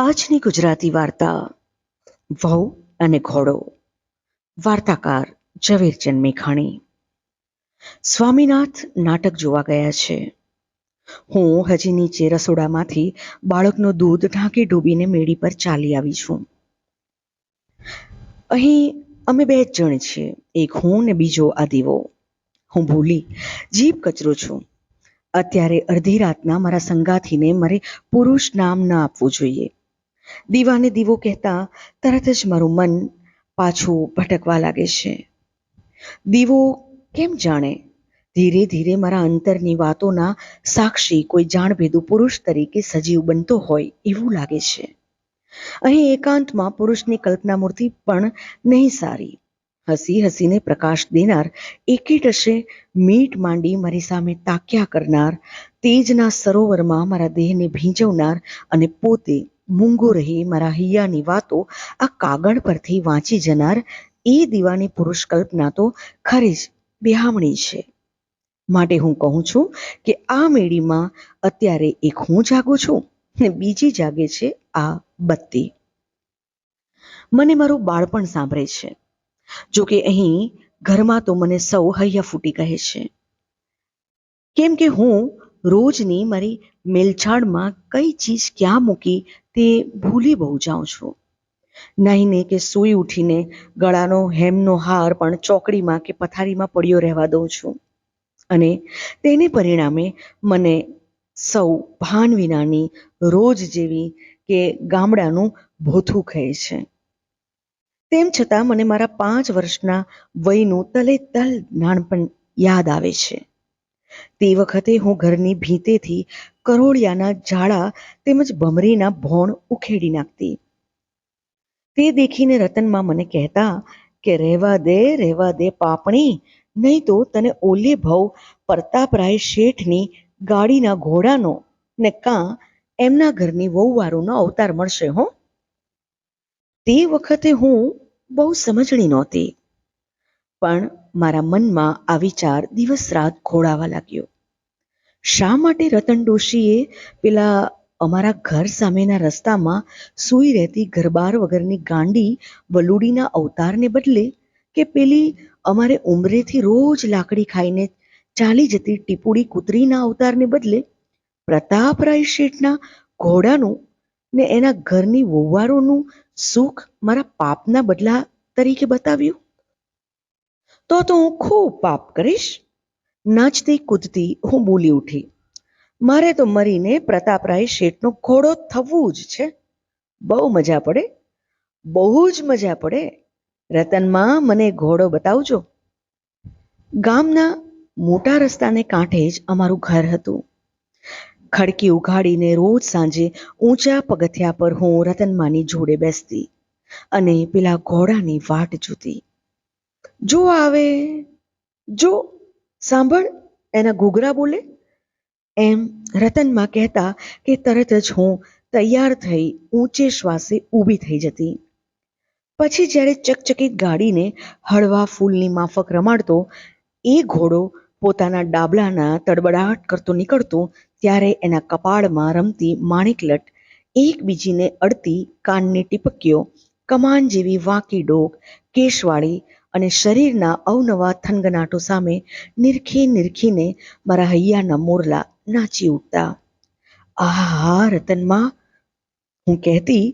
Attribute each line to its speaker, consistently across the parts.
Speaker 1: આજની ગુજરાતી વાર્તા વહુ અને ઘોડો. વાર્તાકાર ઝવેરચંદ મેઘાણી. સ્વામીનાથ નાટક જોવા ગયા છે. હું હજી નીચે રસોડામાંથી બાળકનું દૂધ ઢાંકી ડૂબીને મેડી પર ચાલી આવી છું. અહીં અમે બે જ જણ છીએ, એક હું ને બીજો આ દીવો. હું ભૂલી જીભ કચરો છું. અત્યારે અડધી રાતના મારા સંગાથીને મારે પુરુષ નામ ન આપવું જોઈએ. દીવાને દીવો કહેતા તરત જ મારું મન પાછું ભટકવા લાગે છે. દીવો કેમ જાણે ધીરે ધીરે મારા અંતરની વાતોના સાક્ષી કોઈ જાણભેદુ પુરુષ તરીકે સજીવ બનતો હોય એવું લાગે છે. અહીં એકાંતમાં પુરુષની કલ્પના મૂર્તિ પણ નહીં સારી. હસી હસીને પ્રકાશ દેનાર, એકેટશે મીટ માંડી મારી સામે તાક્યા કરનાર, તેજના સરોવરમાં મારા દેહને ભીંજવનાર અને પોતે મૂંગો રહી મારા હૈયાની વાતો આ કાગળ પરથી વાંચી જનાર એ દીવાની પુરુષ કલ્પના તો ખરી જ બેહામણી છે. માટે હું કહું છું કે આ મેળીમાં અત્યારે એક હું જાગું છું ને બીજી જાગે છે આ બત્તી. મને મારું બાળપણ સાંભળે છે. જોકે અહીં ઘરમાં તો મને સૌ હૈયા ફૂટી કહે છે. કેમ કે હું રોજની મારી મેલછાડમાં કઈ ચીજ ક્યાં મૂકી તે ભૂલી બહુ જાઉં છું. નહીં ને કે સૂઈ ઉઠીને ગળાનો હેમનો હાર પણ ચોકડીમાં કે પથારીમાં પડ્યો રહેવા દઉં છું. અને તેને પરિણામે મને સૌ ભાન વિનાની રોજ જેવી કે ગામડાનું ભોથું કહે છે. તેમ છતાં મને મારા 5 વર્ષના વયનું તલે તલ નાનપણ યાદ આવે છે. તે વખતે હું ઘરની ભીંતેથી કરોળિયાના ઝાડા તેમજ ભમરીના ભોણ ઉખેડી નાખતી. તે દેખીને રતનમાં મને કહેતા કે રહેવા દે પાપણી, નહીં તો તને ઓલે ભવ પ્રતાપરાય શેઠની ગાડીના ઘોડાનો ને કાં એમના ઘરની વહુવારોનો અવતાર મળશે હો. તે વખતે હું બહુ સમજણી નહોતી, પણ મારા મનમાં આ વિચાર દિવસ રાત ઘોળાવા લાગ્યો. શા માટે રતન ડોશીએ પેલા અમારા ઘર સામેના રસ્તામાં સૂઈ રહેતી ઘરબાર વગરની ગાંડી વલુડીના અવતારને બદલે કે પેલી અમારે ઉંમરેથી રોજ લાકડી ખાઈને ચાલી જતી ટીપુડી કૂતરીના અવતારને બદલે પ્રતાપરાય શેઠના ઘોડાનું ને એના ઘરની વહુવારોનું સુખ મારા પાપના બદલા તરીકે બતાવ્યું, તો હું ખૂબ પાપ કરીશ. નાચતી કૂદતી હું બોલી ઉઠી, મારે તો મરીને પ્રતાપરાય શેઠનો ઘોડો થવું જ છે. બહુ મજા પડે, બહુ જ મજા પડે. રતનમાં મને ઘોડો બતાવજો. ગામના મોટા રસ્તાને કાંઠે જ અમારું ઘર હતું. ખડકી ઉઘાડીને રોજ સાંજે ઊંચા પગથિયા પર હું રતનમાની જોડે બેસતી અને પેલા ઘોડાની વાટ જોતી. જો આવે, જો સાંભળ એના ઘૂઘરા બોલે, એમ રતનમાં કહેતા કે તરત જ હું તૈયાર થઈ ઊંચે શ્વાસે ઊભી થઈ જતી. પછી જ્યારે ચકચકિત ગાડીને હળવા ફૂલની માફક રમાડતો એ ઘોડો પોતાના ડાબલાના તડબડાટ કરતો નીકળતો, ત્યારે એના કપાળમાં રમતી માણેકલટ, એકબીજીને અડતી કાનની ટીપકીઓ, કમાન જેવી વાંકી ડોક, કેશવાળી અને શરીરના અવનવા થનગનાટો સામે નિરખીને મારા હૈયાના મોરલા નાચી ઉઠતા. આહા રતનમાં, હું કહેતી,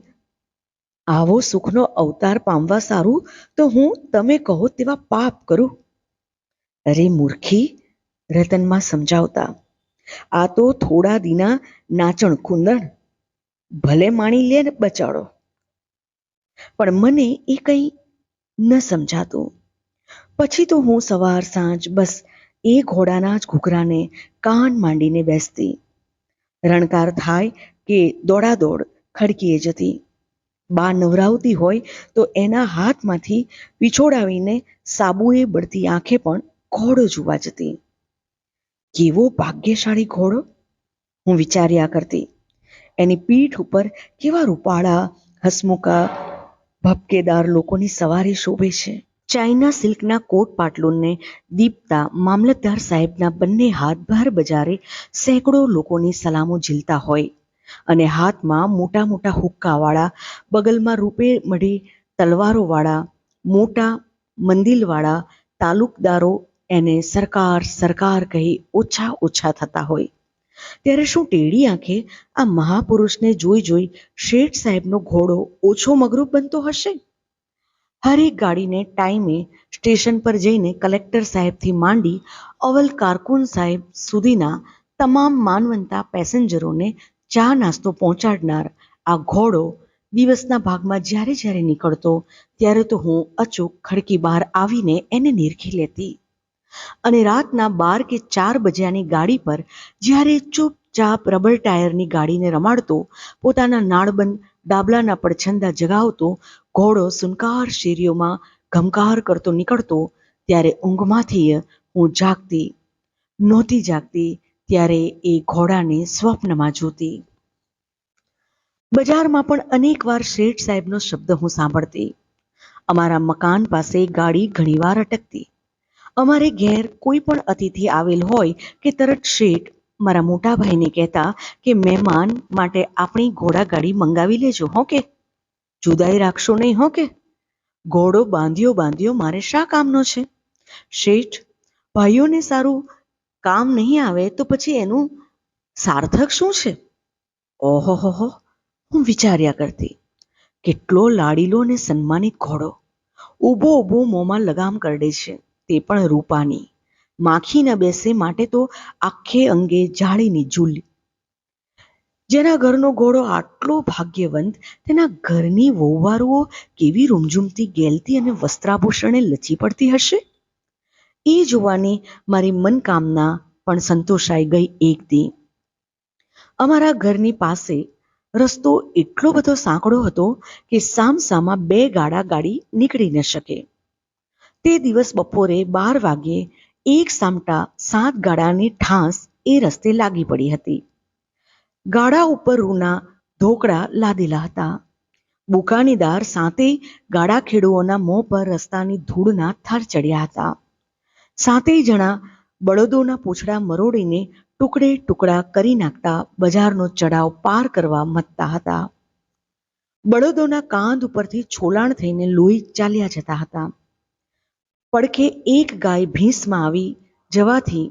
Speaker 1: આવો સુખનો અવતાર પામવા સારું તો હું તમે કહો તેવા પાપ કરું. અરે મૂર્ખી, રતનમાં સમજાવતા, આ તો થોડા દીના નાચણ કુંદણ, ભલે માણી લે બચાડો. પણ મને એ કંઈ ન સમજાતું. પછી તો હું સવાર સાંજ બસ એ ઘોડાના જ ઘૂઘરાને કાન માંડીને બેસતી. રણકાર થાય કે દોડાદોડ ખડકીએ જતી. બા નવરાવતી હોય તો એના હાથમાંથી વિછોડાવીને સાબુએ બળતી આંખે પણ ઘોડો જોવા જતી. કેવો ભાગ્યશાળી ઘોડો, હું વિચાર્યા કરતી. એની પીઠ ઉપર કેવા રૂપાળા હસમુખા ભપકેદાર લોકોની સવારી શોભે છે. ચાઇના સિલ્કના કોટ પાટલુનને દીપતા મામલતદાર સાહેબના બંને હાથ ભર બજારે સેંકડો લોકોની સલામો ઝીલતા હોય અને હાથમાં મોટા મોટા હુક્કાવાળા, બગલમાં રૂપે મઢી તલવારોવાળા, મોટા મંદિલવાળા તાલુકદારો એને સરકાર સરકાર કહી ઓછા ઓછા થતા હોય, ત્યારે શું ટેડી આંખે આ મહાપુરુષને જોઈ શેઠ સાહેબનો ઘોડો ઓછો મગરૂપ બનતો હશે? હરેક ગાડીને ટાઈમે સ્ટેશન પર જઈને કલેક્ટર સાહેબથી માંડી અવલ કારકુન સાહેબ સુધીના તમામ માનવંતા પેસેન્જરોને ચા નાસ્તો પહોંચાડનાર આ ઘોડો દિવસના ભાગમાં જ્યારે જ્યારે નીકળતો ત્યારે તો હું અચૂક ખડકી બહાર આવીને એને નિરખી લેતી, અને રાતના 12 કે 4 બજ્યાની ગાડી પર જ્યારે ચૂપચાપ રબર ટાયરની ગાડીને રમાડતો, પોતાના નાળબંધ ડાબલાના પડછંદા જગાવતો ઘોડો સુનકાર શેરીઓમાં ઘમકાર કરતો નીકળતો, ત્યારે ઊંઘમાંથી હું જાગતી નહોતી જાગતી ત્યારે એ ઘોડાને સ્વપ્નમાં જોતી. બજારમાં પણ અનેક વાર શેઠ સાહેબનો શબ્દ હું સાંભળતી. અમારા મકાન પાસે ગાડી ઘણીવાર અટકતી. અમારે ઘેર કોઈ પણ અતિથિ આવેલ હોય કે તરત શેઠ મારા મોટા ભાઈને કહેતા કે મહેમાન માટે આપણી ઘોડાગાડી મંગાવી લેજો હો, કે જુદાઈ રાખશો નહીં હો, કે ઘોડો બાંધ્યો મારે શા કામનો છે? શેઠ, ભાઈઓને સારું કામ નહીં આવે તો પછી એનું સાર્થક શું છે? ઓહો, હું વિચાર્યા કરતી, કેટલો લાડીલો અને સન્માનિત ઘોડો, ઊભો મોંમાં લગામ કરડે છે, તે પણ રૂપાની, માખી ન બેસે માટે તો આખે અંગે જાળીની ઝૂલ. જેના ઘરનો ઘોડો આટલો ભાગ્યવંત, તેના ઘરની વહુવારુઓ કેવી રૂમઝૂમતી ગેલતી અને વસ્ત્રાભૂષણે લચી પડતી હશે? એ જોવાની મારી મનકામના પણ સંતોષાઈ ગઈ એક દી. અમારા ઘરની પાસે રસ્તો એટલો બધો સાંકડો હતો કે સામસામા 2 ગાડી નીકળી ન શકે. તે દિવસ બપોરે 12 વાગ્યે એક સામટા 7 ગાડાની ઠાંસ એ રસ્તે લાગી પડી હતી. ગાડા ઉપર રૂના ઢોકળા લાદેલા હતા. બુકાનીદાર સાતેય ગાડા ખેડૂઓના મોં પર રસ્તાની ધૂળના થર ચડ્યા હતા. સાતેય જણા બળદોના પૂંછડા મરોડીને ટુકડે ટુકડા કરી નાખતા બજારનો ચડાવ પાર કરવા મથતા હતા. બળદોના કાંધ ઉપરથી છોલાણ થઈને લોહી ચાલ્યા જતા હતા. પડખે એક ગાય ભીંસમાં આવી જવાથી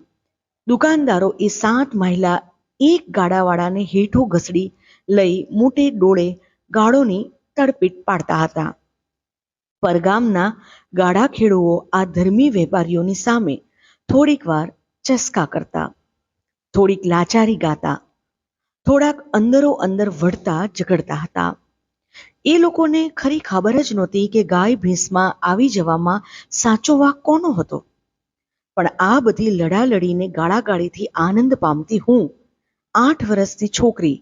Speaker 1: દુકાનદારો એ 7 મહિલા એક ગાડાવાળાને હેઠો ઘસડી લઈ મોટે ડોળે ગાળોની તડપીટ પાડતા હતા. પરગામના ગાડા ખેડૂઓ આ ધર્મી વેપારીઓની સામે થોડીક વાર ચસકા કરતા, થોડીક લાચારી ગાતા, થોડાક અંદરો અંદર વળતા ઝઘડતા હતા. એ લોકોને ખરી ખબર જ નહોતી કે ગાય ભેંસમાં આવી જવામાં સાચો વાંક કોનો હતો. પણ આ બધી લડાલડીને ગાળાગાળીથી આનંદ પામતી હું, 8 વર્ષની છોકરી,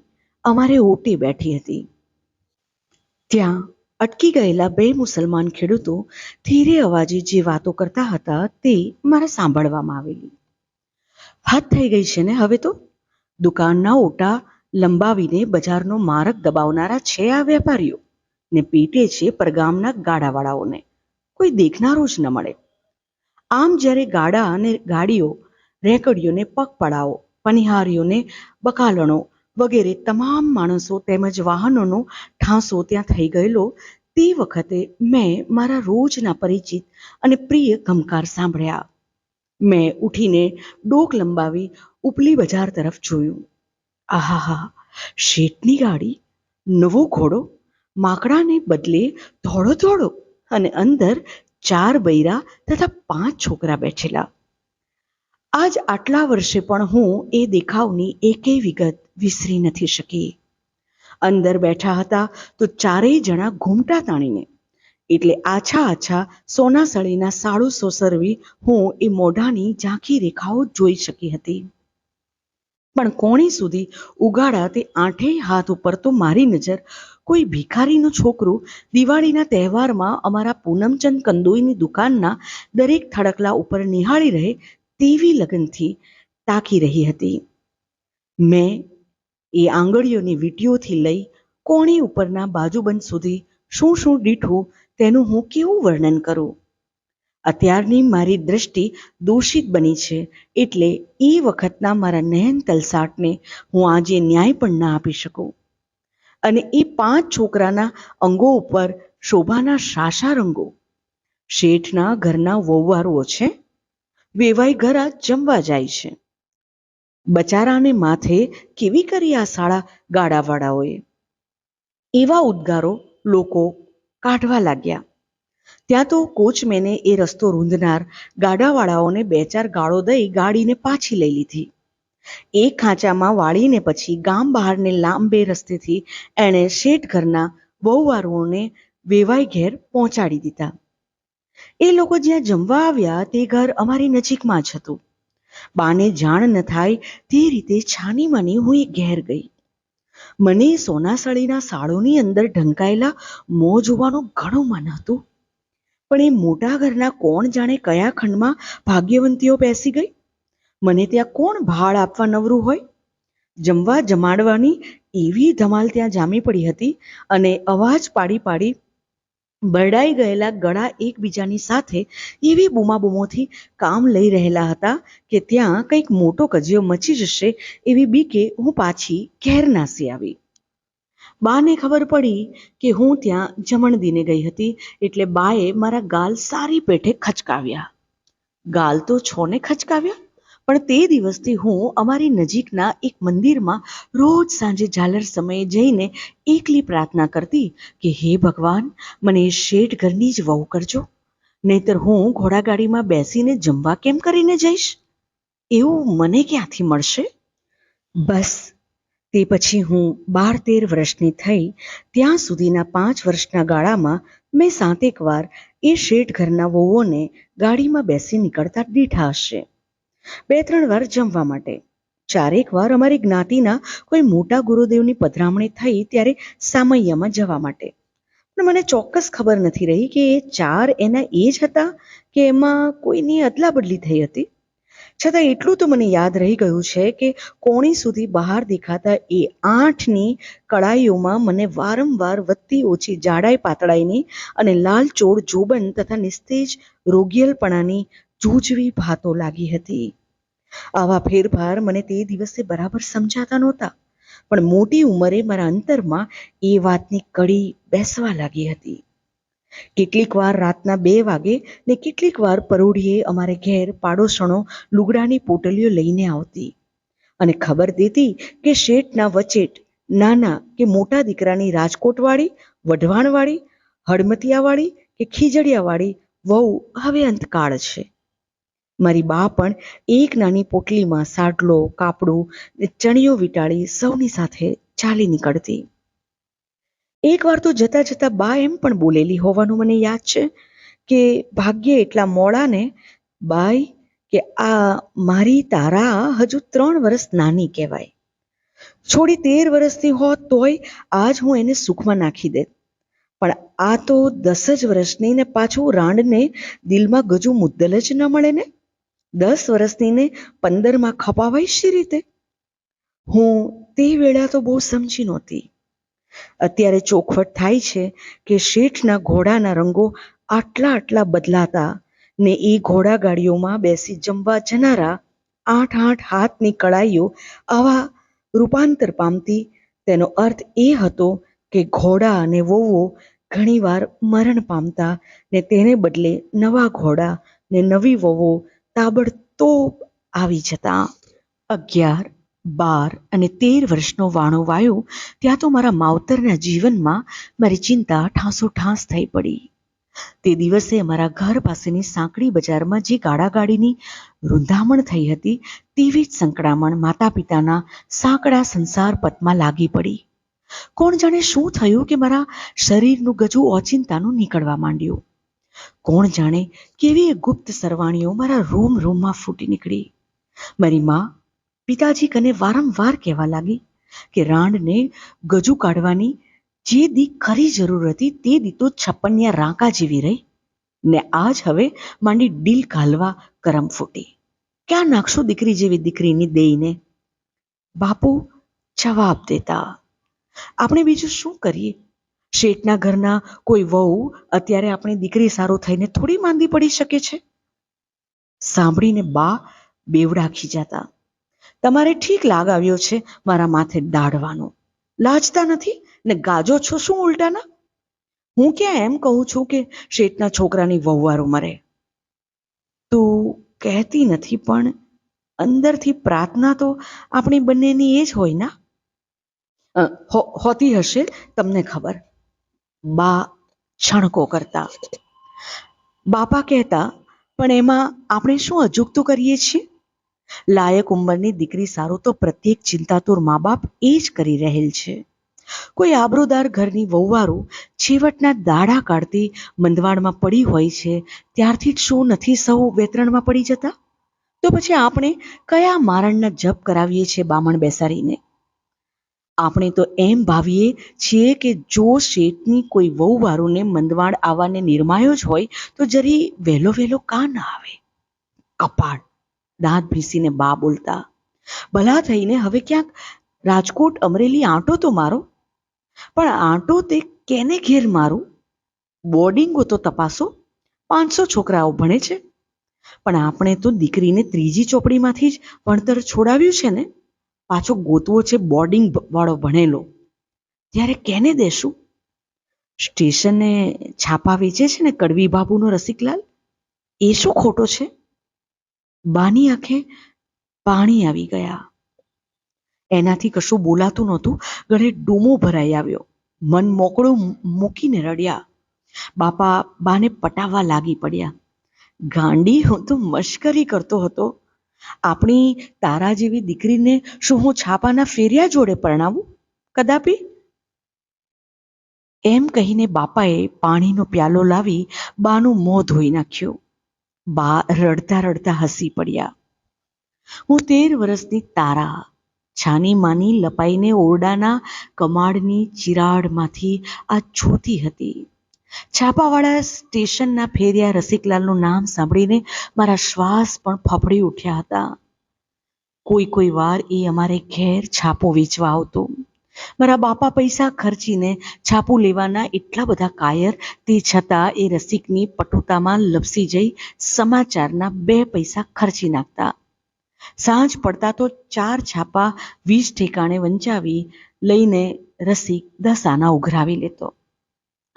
Speaker 1: અમારે ઓટે બેઠી હતી. ત્યાં અટકી ગયેલા 2 મુસલમાન ખેડૂતો ધીરે અવાજે જે વાતો કરતા હતા તે મારે સાંભળવામાં આવેલી. હદ થઈ ગઈ છે ને હવે તો. દુકાનના ઓટા લંબાવીને બજારનો માર્ગ દબાવનારા છે આ વેપારીઓ, ને પીટે છે પરગામના ગાડાવાળાઓને. કોઈ દેખનારો જ ન મળે. આમ જ્યારે ગાડા અને ગાડીઓ, રેકડીઓને પગપડાઓ, પનિહારીઓને બકાલણો વગેરે તમામ માણસો તેમજ વાહનોનો ઠાંસો ત્યાં થઈ ગયેલો, તે વખતે મેં મારા રોજના પરિચિત અને પ્રિય ઘમકાર સાંભળ્યા. મેં ઉઠીને ડોક લંબાવી ઉપલી બજાર તરફ જોયું. આહાહા, શેઠની ગાડી, નવો ઘોડો, માકડાને બદલે ધોળો અને અંદર 4 બૈરા તથા 5 છોકરા બેઠેલા. આજ આટલા વર્ષે પણ હું એ દેખાવની એકેય વિગત વિસરી નથી શકી. અંદર બેઠા હતા તો 4 જણા ઘૂમટા તાણીને, એટલે આછા સોનાસળીના સાડુ સોસરવી હું એ મોઢાની ઝાંખી રેખાઓ જોઈ શકી હતી. પણ કોણી સુધી ઉગાડા તે 8 હાથ ઉપર તો મારી નજર કોઈ ભિખારીનું છોકરું દિવાળીના તહેવારમાં અમારા પૂનમચંદ કંદોઈની દુકાનના દરેક થડકલા ઉપર નિહાળી રહે તેવી લગનથી તાકી રહી હતી. મેં એ આંગળીઓની વીંટીઓથી લઈ કોણી ઉપરના બાજુબંધ સુધી શું દીઠું તેનું હું કેવું વર્ણન કરું. અત્યારની મારી દ્રષ્ટિ દોષિત બની છે, એટલે એ વખતના મારા નયન તલસાટને હું આજે ન્યાય પણ ના આપી શકું. અને એ 5 છોકરાના અંગો ઉપર શોભાના શાશા રંગો શેઠના ઘરના વહુવારુઓ છે. વેવાઈ ઘર આ જમવા જાય છે. બચારાને માથે કેવી કરી આ શાળા ગાડાવાળાઓએ. એવા ઉદ્ગારો લોકો કાઢવા લાગ્યા. ત્યાં તો કોચમેને એ રસ્તો રૂંધનાર ગાડાવાળાઓને 2-4 ગાળો દઈ ગાડીને પાછી લઈ લીધી. એક ખાંચામાં વાળીને પછી ગામ બહારને લાંબે રસ્તેથી એણે શેઠ ઘરના વહુવારુઓને વેવાઈ ઘેર પહોંચાડી દીધા. એ લોકો જ્યાં જમવા આવ્યા તે ઘર અમારી નજીકમાં જ હતું. બાને જાણ ન થાય તે રીતે છાની માની હું એ ઘેર ગઈ. મને સોનાસળીના સાળોની અંદર ઢંકાયેલા મોં જોવાનું ઘણું મન હતું. પણ એ મોટા ઘરના કોણ જાણે કયા ખંડમાં ભાગ્યવંતીઓ બેસી ગઈ. મને ત્યાં કોણ ભાડ આપવા નવરું હોય. જમવા જમાડવાની એવી ધમાલ ત્યાં જામી પડી હતી અને અવાજ પાડી પાડી બરડાઈ ગયેલા ગળા એકબીજાની સાથે એવી બૂમાબૂમોથી કામ લઈ રહેલા હતા કે ત્યાં કંઈક મોટો કજિયો મચી જશે એવી બીકે હું પાછી ઘેર નાસી આવી. બાને ખબર પડી કે હું ત્યાં જમણદીને ગઈ હતી એટલે બાએ મારા ગાલ સારી પેઠે ખચકાવ્યા. ગાલ તો છોને ખચકાવ્યા, પણ તે દિવસથી હું અમારી નજીકના એક મંદિરમાં રોજ સાંજે ઝાલર સમયે જઈને એકલી પ્રાર્થના કરતી કે હે ભગવાન, મને શેઠ ઘરની જ વહુ કરજો, નહીતર હું ઘોડાગાડીમાં બેસીને જમવા કેમ કરીને જઈશ? એવું મને ક્યાંથી મળશે? બસ તે પછી હું 12-13 વર્ષની થઈ ત્યાં સુધીના 5 વર્ષના ગાળામાં મેં 7-1 વાર એ શેઠ ઘરના વહુઓને ગાડીમાં બેસી નીકળતા દીઠા હશે. 2-3 વાર જમવા માટે, 4-1 વાર અમારી જ્ઞાતિના કોઈ મોટા ગુરુદેવની પધરામણી થઈ ત્યારે સામૈયામાં જવા માટે. પણ મને ચોક્કસ ખબર નથી રહી કે એ 4 એના એ જ હતા કે એમાં કોઈની અદલા બદલી થઈ હતી. છતાં એટલું તો મને યાદ રહી ગયું છે કે કોણી સુધી બહાર દેખાતા એ 8ની કળાઈઓમાં મને વારંવાર વધતી ઓછી જાડાઈ પાતળાઈની અને લાલચોળ જોબન તથા નિસ્તેજ રોગિયલપણાની જૂજવી ભાતો લાગી હતી. આવા ફેરફાર મને તે દિવસે બરાબર સમજાતા નહોતા, પણ મોટી ઉંમરે મારા અંતરમાં એ વાતની કડી બેસવા લાગી હતી. કેટલીક વાર રાતના 2 વાગે ને કેટલીક વાર પરોઢીએ અમારે ઘેર પાડોશણો લુગડાની પોટલીઓ લઈને આવતી અને ખબર દેતી કે શેઠના વચેટ નાના કે મોટા દીકરાની રાજકોટવાળી, વઢવાણવાળી, હળમતિયાવાળી કે ખીજડીયાવાળી વહુ હવે અંતકાળ છે. મારી બા પણ એક નાની પોટલીમાં સાડલો, કાપડું ને ચણિયો વીંટાળી સૌની સાથે ચાલી નીકળતી. એકવાર તો જતા જતા બા એમ પણ બોલેલી હોવાનું મને યાદ છે કે ભાગ્યે એટલા મોડાને બાઈ કે આ મારી તારા હજુ 3 વર્ષ નાની કહેવાય. છોડી 13 વર્ષની હોત તોય આજ હું એને સુખમાં નાખી દેત, પણ આ તો 10 જ વર્ષની ને પાછું રાંડને દિલમાં ગજુ મુદ્દલ જ ન મળે ને. 10 વર્ષની ને 15માં ખપાવાય શી રીતે? હું તે વેળા તો બહુ સમજી નહોતી. અત્યારે ચોખવટ થાય છે કે શેઠના ઘોડાના રંગો આટલા બદલાતા ને એ ઘોડાગાડીઓમાં બેસી જમવા જનારા 8-8 હાથની કળાઈઓ આવા રૂપાંતર પામતી. તેનો અર્થ એ હતો કે ઘોડા અને વહુઓ ઘણીવાર મરણ પામતા ને તેને બદલે નવા ઘોડા ને નવી વહુઓ તાબડતોબ આવી જતા. 11, 12 અને 13 વર્ષનો વાણો વાયો ત્યાં તો મારા માવતરના જીવનમાં મારી ચિંતા ઠાંસોઠાંસ થઈ પડી. તે દિવસે અમારા ઘર પાસેની સાંકડી બજારમાં જે ગાડાગાડીની રૂંધામણ થઈ હતી તેવી જ સંકળામણ માતા પિતાના સાંકડા સંસાર પથમાં લાગી પડી. કોણ જાણે શું થયું કે મારા શરીરનું ગજુ ઓચિંતાનું નીકળવા માંડ્યું. કોણ જાણે કેવી ગુપ્ત સરવાણીઓ મારા રોમ રોમમાં ફૂટી નીકળી. મારી મા પિતાજી કને વારંવાર કહેવા લાગી કે રાંડને ગજુ કાઢવાની જે દી ખરી જરૂર હતી તે દી તો છપ્પનિયા રાંકા જેવી રહી ને આજ હવે માંડી ડીલ ઘાલવા કરમ ફૂટી. ક્યાં નાખશું દીકરી જેવી દીકરીની દેઈને? બાપુ જવાબ દેતા, આપણે બીજું શું કરીએ? શેઠના ઘરના કોઈ વહુ અત્યારે આપણી દીકરી સારું થઈને થોડી માંદી પડી શકે છે? સાંભળીને બા બેવડા ખીજાતા. તમારે ઠીક લાગ આવ્યો છે મારા માથે દાઢવાનો. લાજતા નથી ને ગાજો છો શું ઉલટાના? હું ક્યાં એમ કહું છું કે શેઠના છોકરાની વહુવારો મરે. તું કહેતી નથી પણ અંદરથી પ્રાર્થના તો આપણી બંનેની એ જ હોય ના? હોતી હશે, તમને ખબર. બા છણકો કરતા. બાપા કહેતા, પણ એમાં આપણે શું અજુગતું કરીએ છીએ? લાયક ઉંમરની દીકરી સારું તો પ્રત્યેક ચિંતાતુર મા બાપ એ જ કરી રહેલ છે. કોઈ આબરૂદાર ઘરની વહુવારું છેવટના દાડા કાઢતી મંદવાડમાં પડી હોય છે ત્યારથી જ શું નથી સૌ વેતરણમાં પડી જતા? તો પછી આપણે કયા મારણના જપ કરાવીએ છીએ બામણ બેસાડીને? આપણે તો એમ ભાવીએ છીએ કે જો શેઠની કોઈ વહુવારુંને મંદવાડ આવવાને નિર્માયો જ હોય તો જરી વહેલો વહેલો કા ના આવે? કપાળ! દાંત ભીસીને બા બોલતા. ભલા થઈને હવે ક્યાંક રાજકોટ અમરેલી આંટો તો મારો. પણ આંટો તે કેને ઘેર મારું? બોર્ડિંગો તો તપાસો. 500 છોકરાઓ ભણે છે. પણ આપણે તો દીકરીને ત્રીજી ચોપડીમાંથી જ ભણતર છોડાવ્યું છે ને. પાછો ગોતવો છે બોર્ડિંગ વાળો ભણેલો. ત્યારે કેને દેશું? સ્ટેશને છાપા વેચે છે ને કડવી બાબુનો રસિકલાલ, એ શું ખોટો છે? બાની આંખે પાણી આવી ગયા. એનાથી કશું બોલાતું નહોતું. ગળે ડૂમો ભરાઈ આવ્યો. મન મોકળું મૂકીને રડ્યા. બાપા બાને પટાવવા લાગી પડ્યા. ગાંડી, હું તો મશ્કરી કરતો હતો. આપણી તારા જેવી દીકરીને શું હું છાપાના ફેરિયા જોડે પરણાવું? કદાપી. એમ કહીને બાપાએ પાણીનો પ્યાલો લાવી બાનું મોં ધોઈ નાખ્યું. બા રડતા રડતા હસી પડ્યા. હું 13 વર્ષની તારા, છાની માની લપાઈને ઓરડાના કમાડની ચિરાડમાંથી આ જોતી હતી. છાપાવાળા સ્ટેશનના ફેરિયા રસિકલાલનું નામ સાંભળીને મારા શ્વાસ પણ ફફડી ઉઠ્યા હતા. કોઈ વાર એ અમારે ઘેર છાપો વેચવા આવતો. મારા બાપા પૈસા ખર્ચીને છાપું લેવાના એટલા બધા કાયર, તે છતાં એ રસિકની પટુતામાં લપસી જઈ સમાચારના 2 પૈસા ખર્ચી નાખતા. સાંજ પડતા તો 4 છાપા 20 ઠેકાણે વંચાવી લઈને રસિક 10 આના ઉઘરાવી લેતો.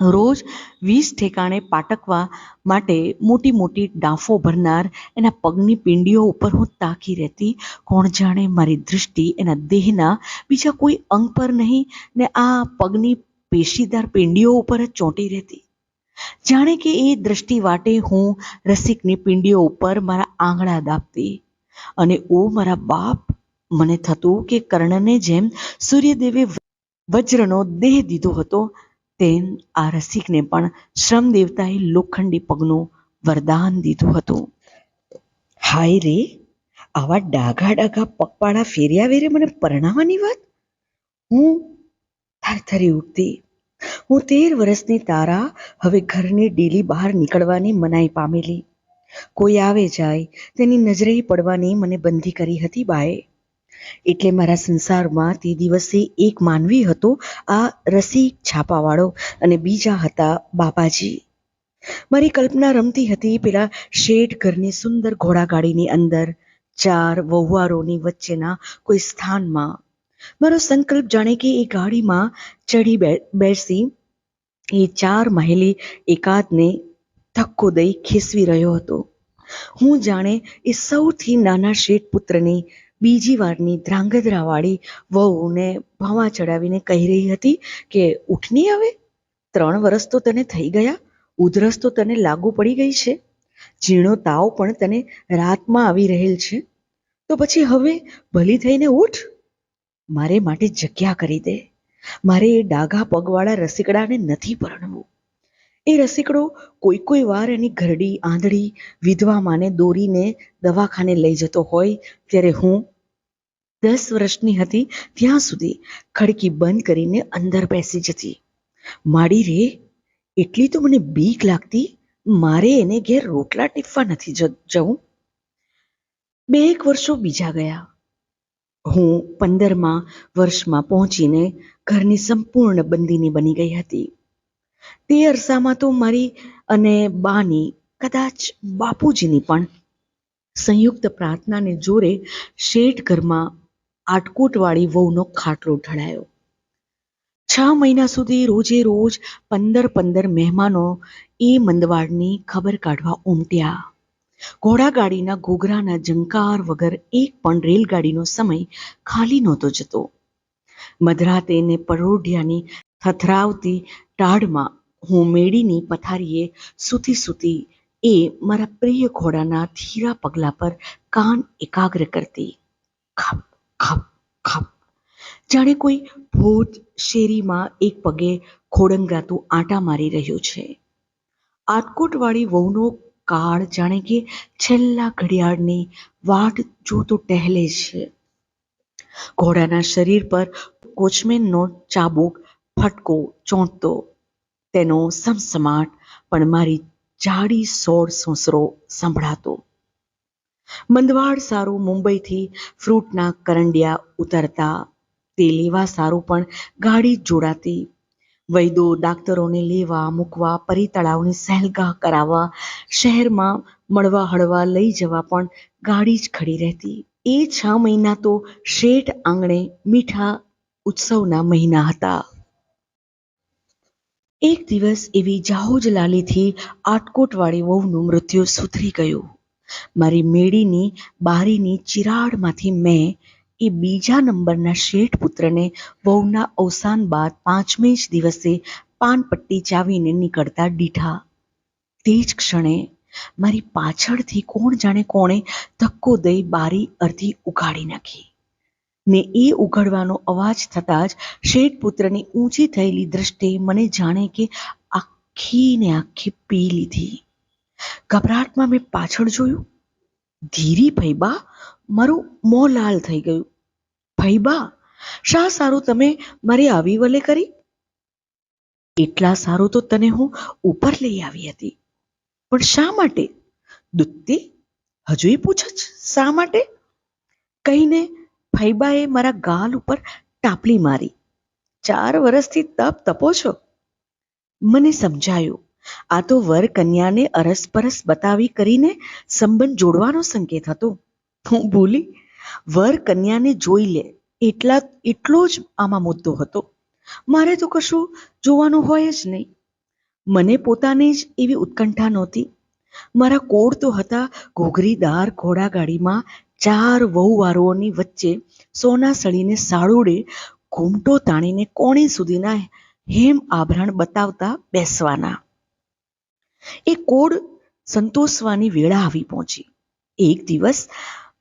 Speaker 1: રોજ 20 ઠેકાણે પાટકવા માટે મોટી મોટી ડાંફો ભરનાર એના પગની પિંડીઓ ઉપર હું તાકી રહેતી. કોણ જાણે મારી દૃષ્ટિ એના દેહના બીજા કોઈ અંગ પર નહીં ને આ પગની પેશીદાર પિંડીઓ ઉપર જ ચોંટી રહેતી. જાણે કે એ દ્રષ્ટિ વાટે હું રસિકની પિંડીઓ ઉપર મારા આંગળા દાબતી. અને ઓ મારા બાપ! મને થતું કે કર્ણને જેમ સૂર્યદેવે વજ્રનો દેહ દીધો હતો તેમ આ રસિકને પણ શ્રમ દેવતાએ લોખંડી પગનું વરદાન દીધું હતું. હાય રે! આવા ડાઘા ડાઘા પગપાળા ફેર્યા વેરે મને પરણાવવાની વાત! હું થરથરી ઉઠતી. હું 13 વર્ષની તારા હવે ઘરની ડેલી બહાર નીકળવાની મનાઈ પામેલી. કોઈ આવે જાય તેની નજરે પડવાની મને બંધી કરી હતી બાએ. એટલે મારા સંસારમાં તે દિવસે એક માનવી હતો, આ રસિક છાપાવાળો, અને બીજા હતા બાપાજી. મારી કલ્પના રમતી હતી પેલા શેઠ ઘરની સુંદર ઘોડાગાડીની અંદર 4 વહુવારોની વચ્ચેના કોઈ સ્થાનમાં. મારો સંકલ્પ જાણે કે એ ગાડીમાં ચડી બેસી એ 4 મહેલી એકાદને ધક્કો દઈ ખેસવી રહ્યો હતો. હું જાણે એ સૌથી નાના શેઠ પુત્રની બીજી વારની ધ્રાંગધ્રાવાળી વહુને ભવા ચડાવીને કહી રહી હતી કે ઉઠની હવે, 3 વર્ષ તો તને થઈ ગયા, ઉધરસ તો તને લાગુ પડી ગઈ છે, ઝીણો તાવ પણ તને રાતમાં આવી રહેલ છે, તો પછી હવે ભલી થઈને ઉઠ. મારે માટે જગ્યા કરી દે. મારે એ ડાઘા પગવાળા રસિકડાને નથી પરણવું. એ રસિકડો કોઈ વાર એની ઘરડી આંધળી વિધવા માને દોરીને દવાખાને લઈ જતો હોય ત્યારે હું 10 વર્ષની હતી ત્યાં સુધી ખડકી બંધ કરીને અંદર બેસી જતી. માડી રે, એટલી તો મને બીક લાગતી, મારે એને ઘેર રોટલા ટીપવા નથી જવું. 2 વર્ષો બીજા ગયા. હું 15મા વર્ષમાં પહોંચીને ઘરની સંપૂર્ણ બંદીની બની ગઈ હતી. તે અરસામાં તો મારી અને બાની, કદાચ બાપુજીની પણ સંયુક્ત પ્રાર્થનાને જોરે શેઠ ઘરમાં આટકોટવાળી વહુનો ખાટલો ઢળાયો. 6 મહિના સુધી રોજે રોજ 15 મહેમાનો એ મંદવાડની ખબર કાઢવા ઉમટ્યા. ઘોડાગાડીના ઘૂઘરાના ઝંકાર વગર એક પણ રેલગાડીનો સમય ખાલી નહોતો જતો. મધરાતે ને પરોઢિયાની થથરાવતી ટાઢમાં હું મેડીની પથારીએ સૂતી સૂતી એ મારા પ્રિય ઘોડાના ધીરા પગલા પર કાન એકાગ્ર કરતી. ખપ ખપ ખપ, જાણે કોઈ ભૂત શેરીમાં એક પગે ખોડંગાતું આંટા મારી રહ્યું છે. આટકોટવાળી વહુનો કાળ જાણે કે છેલ્લા ઘડિયાળની વાટ જોતો ટહેલે છે. ઘોડાના શરીર પર કોચમેનનો ચાબુક ફટકો ચોંટતો, તેનો સમસમાટ પણ મારી જાડી સોળ સોસરો સંભળાતો. મંદવાડ સારું મુંબઈથી ફ્રૂટના કરંડિયા ઉતરતા, તે લેવા સારું પણ ગાડી જોડાતી. વૈદો ડાક્ટરોને લેવા મૂકવા, પરી તળાવની સહેલગાહ કરાવવા, શહેરમાં મળવા હળવા લઈ જવા પણ ગાડી જ ખડી રહેતી. એ 6 મહિના તો શેઠ આંગણે મીઠા ઉત્સવના મહિના હતા. એક દિવસ એવી જાહોજલાલીથી આટકોટવાળી વહુનું મૃત્યુ સુધરી ગયું. મારી મેડીની બારીની ચિરાડમાંથી મેં એ બીજા નંબરના શેઠ પુત્રને વહુના અવસાન બાદ 5મે જ દિવસે પાનપટ્ટી ચાવીને નીકળતા દીઠા. તે જ ક્ષણે મારી પાછળથી કોણ જાણે કોણે ધક્કો દઈ બારી અડધી ઉઘાડી નાખી ને એ ઉઘડવાનો અવાજ થતાં જ શેઠ પુત્રની ઊંચી થયેલી દ્રષ્ટિએ મને જાણે કે આખી ને આખી પી લીધી. ગભરાટમાં મેં પાછળ જોયું. ધીરી ફૈબા, મારું મોં લાલ થઈ ગયું. ફૈબા, શા સારું તમે મારી આવી વલે કરી? એટલા સારું તો તને હું ઉપર લઈ આવી હતી. પણ શા માટે? દુત્તી, હજુય પૂછ જ શા માટે? કહીને ફૈબાએ મારા ગાલ ઉપર ટાપલી મારી. 4 વર્ષથી તપ તપો છો. મને સમજાયું, આ તો વર કન્યાને અરસપરસ બતાવી કરીને સંબંધ જોડવાનો સંકેત હતો. હું ભૂલી. વર કન્યાને જોઈ લે એટલો જ આમાં મુદ્દો હતો. મારે તો કશું જોવાનું હોય જ નહીં. મને પોતાને જ એવી ઉત્કંઠા નહોતી. મારા કોળ તો હતા ઘોઘરીદાર ઘોડાગાડીમાં 4 વહુવારોની વચ્ચે સોના સળીને સાળોડે ઘૂમટો તાણીને કોણી સુધીના હેમ આભરણ બતાવતા બેસવાના. એ કોડ સંતોષવાની વેળા આવી પહોંચી. એક દિવસ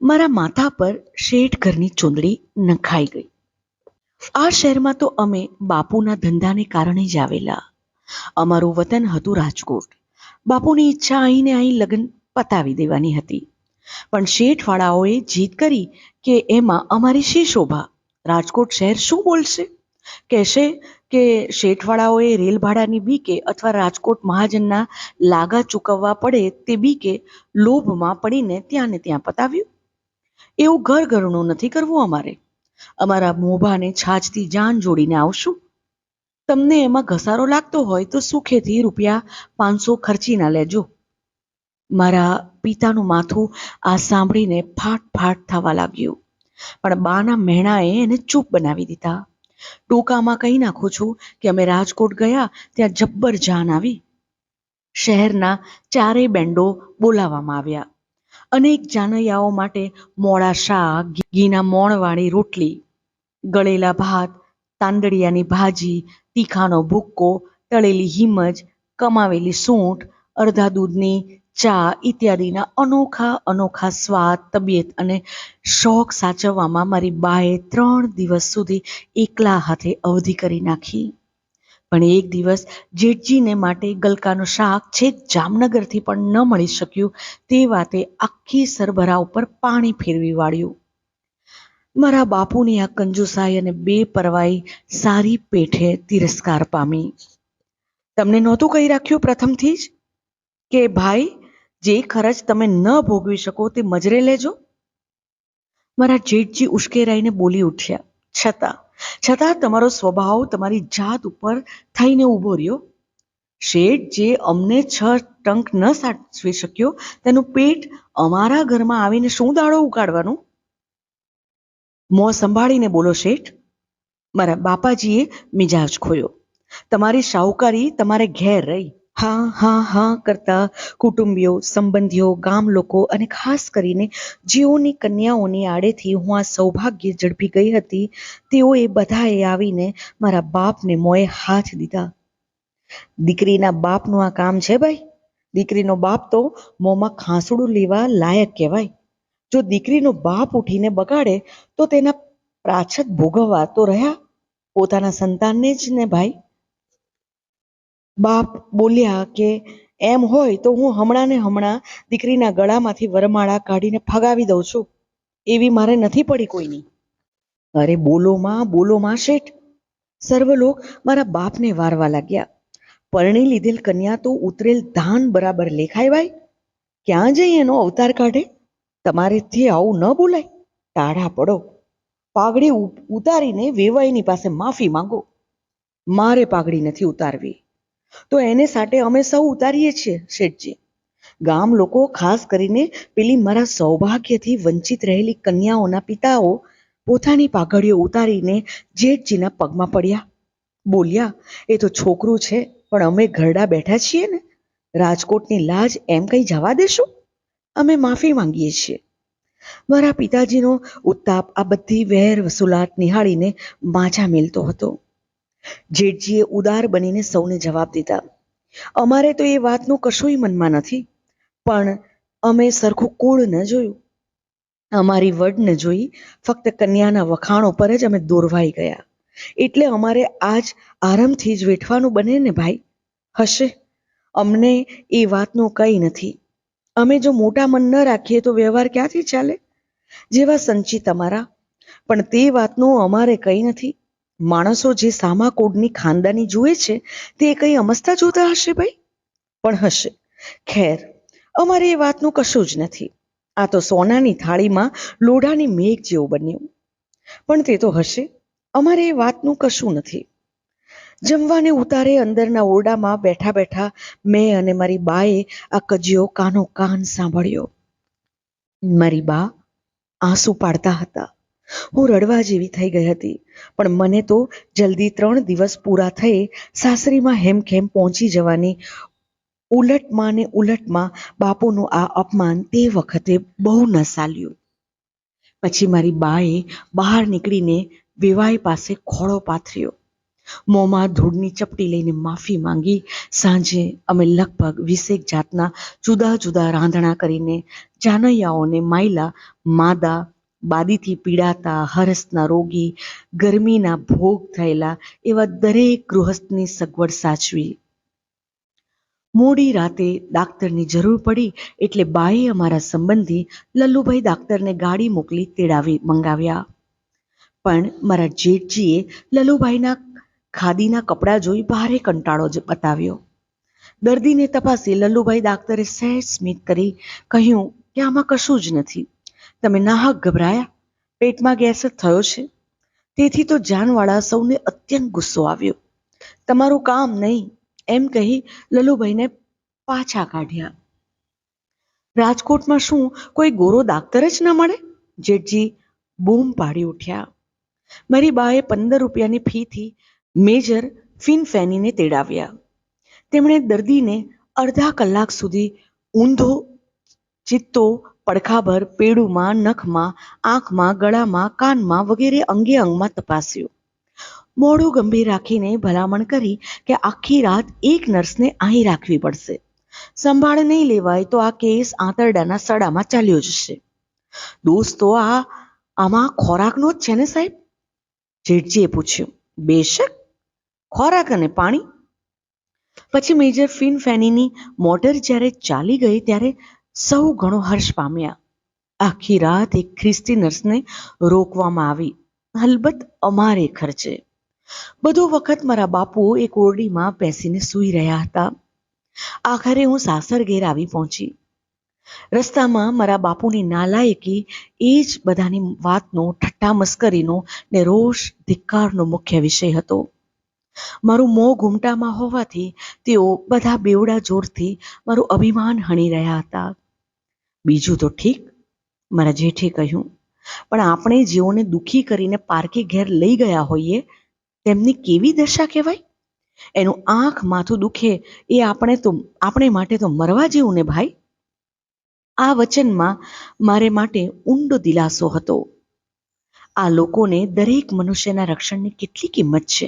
Speaker 1: મારા માથા પર શેઠ ઘરની ચૂંદડી નખાઈ ગઈ. આ શહેરમાં તો અમે બાપુના ધંધાને કારણે જ આવેલા. અમારું વતન હતું રાજકોટ. બાપુની ઈચ્છા અહીં ને અહીં લગ્ન પતાવી દેવાની હતી. પણ શેઠવાળાઓએ જીદ કરી કે એમાં અમારી શી શોભા? રાજકોટ શહેર શું બોલશે? કહેશે કે શેઠવાળાઓએ રેલ ભાડાની બીકે અથવા રાજકોટ મહાજનના લાગા ચૂકવવા પડે તે બીકે લોભમાં પડીને ત્યાં ને ત્યાં પતાવ્યું. એવું ઘરનું નથી કરવું અમારે. અમારા મોભાને છાજથી જાન જોડીને આવશું. તમને એમાં ઘસારો લાગતો હોય તો સુખેથી ₹500 ખર્ચી ના લેજો. મારા પિતાનું માથું આ સાંભળીને ફાટ ફાટ થવા લાગ્યું. પણ બાના મહેણાએ એને ચૂપ બનાવી દીધા. ટૂંકામાં કહી નાખું છું કે અમે રાજકોટ ગયા ત્યાં જબ્બર જાન આવી. શહેરના 4 બેન્ડો બોલાવવામાં આવ્યા. અનેક જાનૈયાઓ માટે મોળા શાક, ઘીના મોણવાળી રોટલી, ગળેલા ભાત, તાંદળિયાની ભાજી, તીખાનો ભૂક્કો, તળેલી હિમજ, કમાવેલી સૂંઠ, અડધા દૂધની ચા ઇત્યાદિના અનોખા સ્વાદ, તબિયત અને શોખ સાચવવામાં મારી બાએ 3 દિવસ સુધી એકલા હાથે અવધિ કરી નાખી. પણ એક દિવસ જેઠજીને માટે ગલકાનું શાક છેક જામનગરથી પણ ન મળી શક્યું તે વાતે આખી સરભરા ઉપર પાણી ફેરવી વાળ્યું. મારા બાપુની આ કંજુસાઈ અને બેપરવાઈ સારી પેઠે તિરસ્કાર પામી. તમને નહોતું કહી રાખ્યું પ્રથમથી જ કે ભાઈ, જે ખર્ચ તમે ન ભોગવી શકો તે મજરે લેજો? મારા જેઠજી ઉશ્કેરાઈને બોલી ઉઠ્યા, છતાં તમારો સ્વભાવ તમારી જાત ઉપર થઈને ઊભો રહ્યો. શેઠ જે અમને 6 ટંક ન સાચવી શક્યો તેનું પેટ અમારા ઘરમાં આવીને શું દાડો ઉગાડવાનું? મોં સંભાળીને બોલો શેઠ. મારા બાપાજીએ મિજાજ ખોયો. તમારી શાહુકારી તમારે ઘેર રહી. હા હા હા કરતા કુટુંબીઓ, સંબંધીઓ, ગામ લોકો અને ખાસ કરીને જેઓની કન્યાઓની આડેથી હું આ સૌભાગ્ય ઝડપી ગઈ હતી તેઓએ બધાએ આવીને મારા બાપને મોંએ હાથ દીધા. દીકરીના બાપનું આ કામ છે ભાઈ. દીકરીનો બાપ તો મોંમાં ખાંસડું લેવા લાયક કહેવાય. જો દીકરીનો બાપ ઉઠીને બગાડે તો તેના પ્રાછત ભોગવવા તો રહ્યા પોતાના સંતાનને જ ને ભાઈ. બાપ બોલ્યા કે એમ હોય તો હું હમણાં ને હમણાં દીકરીના ગળામાંથી વરમાળા કાઢીને ફગાવી દઉં છું. એવી મારે નથી પડી કોઈની. અરે બોલો માં શેઠ. સર્વ લોક મારા બાપને વારવા લાગ્યા. પરણી લીધેલ કન્યા તો ઉતરેલ ધાન બરાબર લેખાય ભાઈ. ક્યાં જઈ એનો અવતાર કાઢે? તમારેથી આવું ન બોલાય. ટાઢા પડો. પાઘડી ઉતારીને વેવાઈની પાસે માફી માંગો. મારે પાઘડી નથી ઉતારવી તો એને સાથે અમે સૌ ઉતારીએ છીએ શેઠજી. ગામ લોકો, ખાસ કરીને પેલી મારા સૌભાગ્યથી વંચિત રહેલી કન્યાઓના પિતાઓ પોતાની પાઘડીઓ ઉતારીને જેઠજીના પગમાં પડ્યા. બોલ્યા, એ તો છોકરું છે પણ અમે ઘરડા બેઠા છીએ ને, રાજકોટની લાજ એમ કઈ જવા દેશું? અમે માફી માંગીએ છીએ. મારા પિતાજીનો ઉત્તાપ આ બધી વેર વસૂલાત નિહાળીને માજા મેલતો હતો. જેઠજીએ ઉદાર બનીને સૌને જવાબ દીધા, અમારે તો એ વાતનું કશુંય મનમાં નથી, પણ અમે સરખું કુળ ન જોયું. અમારી વડ ન જોઈ, ફક્ત કન્યાના વખાણો પર જ અમે દોરવાઈ ગયા. એટલે અમારે આજ આરામથી જ વેઠવાનું બને ને ભાઈ. હશે, અમને એ વાતનું કંઈ નથી. અમે જો મોટા મન ન રાખીએ તો વ્યવહાર ક્યાંથી ચાલે? જેવા સંચી તમારા, પણ તે વાતનું અમારે કંઈ નથી. માણસો જે સામા કોડની ખાનદાની જુએ છે તે કંઈ અમસ્તા જોતા હશે ભાઈ. પણ હશે. ખેર, અમારે એ વાતનું કશું જ નથી. આ તો સોનાની થાળીમાં લોઢાની મેઘ જેવું બન્યું. પણ તે તો હશે. અમારે એ વાતનું કશું નથી. જમવાને ઉતારે અંદરના ઓરડામાં બેઠા બેઠા મેં અને મારી બાએ આ કજિયો કાનો કાન સાંભળ્યો. મારી બા આંસુ પાડતા હતા. હું રડવા જેવી થઈ ગઈ હતી, પણ મને તો જલ્દી 3 દિવસ પૂરા થઈ સાસરીમાં હેમખેમ પહોંચી જવાની ઉલટમાં બાપુનું આ અપમાન તે વખતે બહુ ન સાલ્યું. પછી મારી બાએ બહાર નીકળીને વેવાઈ પાસે ખોળો પાથર્યો, મોંમાં ધૂળની ચપટી લઈને માફી માંગી. સાંજે અમે લગભગ 20 જાતના જુદા જુદા રાંધણા કરીને જાનૈયાઓને માયલા, માદા, બાદીથી પીડાતા, હરસના રોગી, ગરમીના ભોગ થયેલા એવા દરેક ગૃહસ્થની સગવડ સાચવી. મોડી રાતે ડાક્ટરની જરૂર પડી એટલે બાએ અમારા સંબંધી લલ્લુભાઈ ડાક્ટરને ગાડી મોકલી તેડાવી મંગાવ્યા. પણ મારા જેઠજીએ લલ્લુભાઈના ખાદીના કપડાં જોઈ ભારે કંટાળો જ બતાવ્યો. દર્દીને તપાસી લલ્લુભાઈ ડાક્ટરે સહેજ સ્મિત કરી કહ્યું કે આમાં કશું જ નથી. તમે નાહક ગભરાયા. પેટમાં ગેસ જ થયો છે. તેથી તો જાનવાળા સૌને અત્યંત ગુસ્સો આવ્યો. તમારું કામ નહીં એમ કહી લલ્લુભાઈને પાછા કાઢ્યા. રાજકોટમાં શું કોઈ ગોરો ડાક્ટર જ ન મળે? જેઠજી બૂમ પાડી ઉઠ્યા. મારી બાએ 15 રૂપિયાની ફીથી મેજર ફિનફેનીને તેડાવ્યા. તેમણે દર્દીને અડધા કલાક સુધી ઊંધો ચિત્તો પડખાભર પેડુમાં, નખમાં, આંખમાં, ગળામાં, કાનમાં વગેરે અંગે અંગમાં તપાસ્યું. મોઢું ગંભીર રાખીને ભલામણ કરી કે આખી રાત એક નર્સને અહીં રાખવી પડશે. સંભાળ નહીં લેવાય તો આ કેસ આંતરડાના સડામાં ચાલ્યો જશે. દોસ્તો આમાં ખોરાકનો જ છે ને સાહેબ? જેઠજીએ પૂછ્યું. બેશક, ખોરાક અને પાણી. પછી મેજર ફિનફેનીની મોટર જ્યારે ચાલી ગઈ ત્યારે સૌ ઘણો હર્ષ પામ્યા. આખી રાત એક ખ્રિસ્તી નર્સને રોકવામાં આવી, અલબત્ત અમારે ખર્ચે. બધો વખત મારા બાપુ એક ઓરડીમાં બેસીને સૂઈ રહ્યા હતા. આખરે હું સાસર ઘેર આવી પહોંચી. રસ્તામાં મારા બાપુની નાલાયકી એ જ બધાની વાતનો, ઠઠ્ઠા મસ્કરીનો ને રોષ ધિક્કારનો મુખ્ય વિષય હતો. મારું મોં ઘૂમટામાં હોવાથી તેઓ બધા બેવડા જોરથી મારું અભિમાન હણી રહ્યા હતા. બીજું તો ઠીક, મારા જેઠે કહ્યું, પણ આપણે જેઓને દુઃખી કરીને પારકે ઘેર લઈ ગયા હોઈએ તેમની કેવી દશા કહેવાય? એનું આંખ માથું દુખે એ આપણે માટે તો મરવા જેવું ને ભાઈ. આ વચનમાં મારે માટે ઊંડો દિલાસો હતો. આ લોકોને દરેક મનુષ્યના રક્ષણની કેટલી કિંમત છે.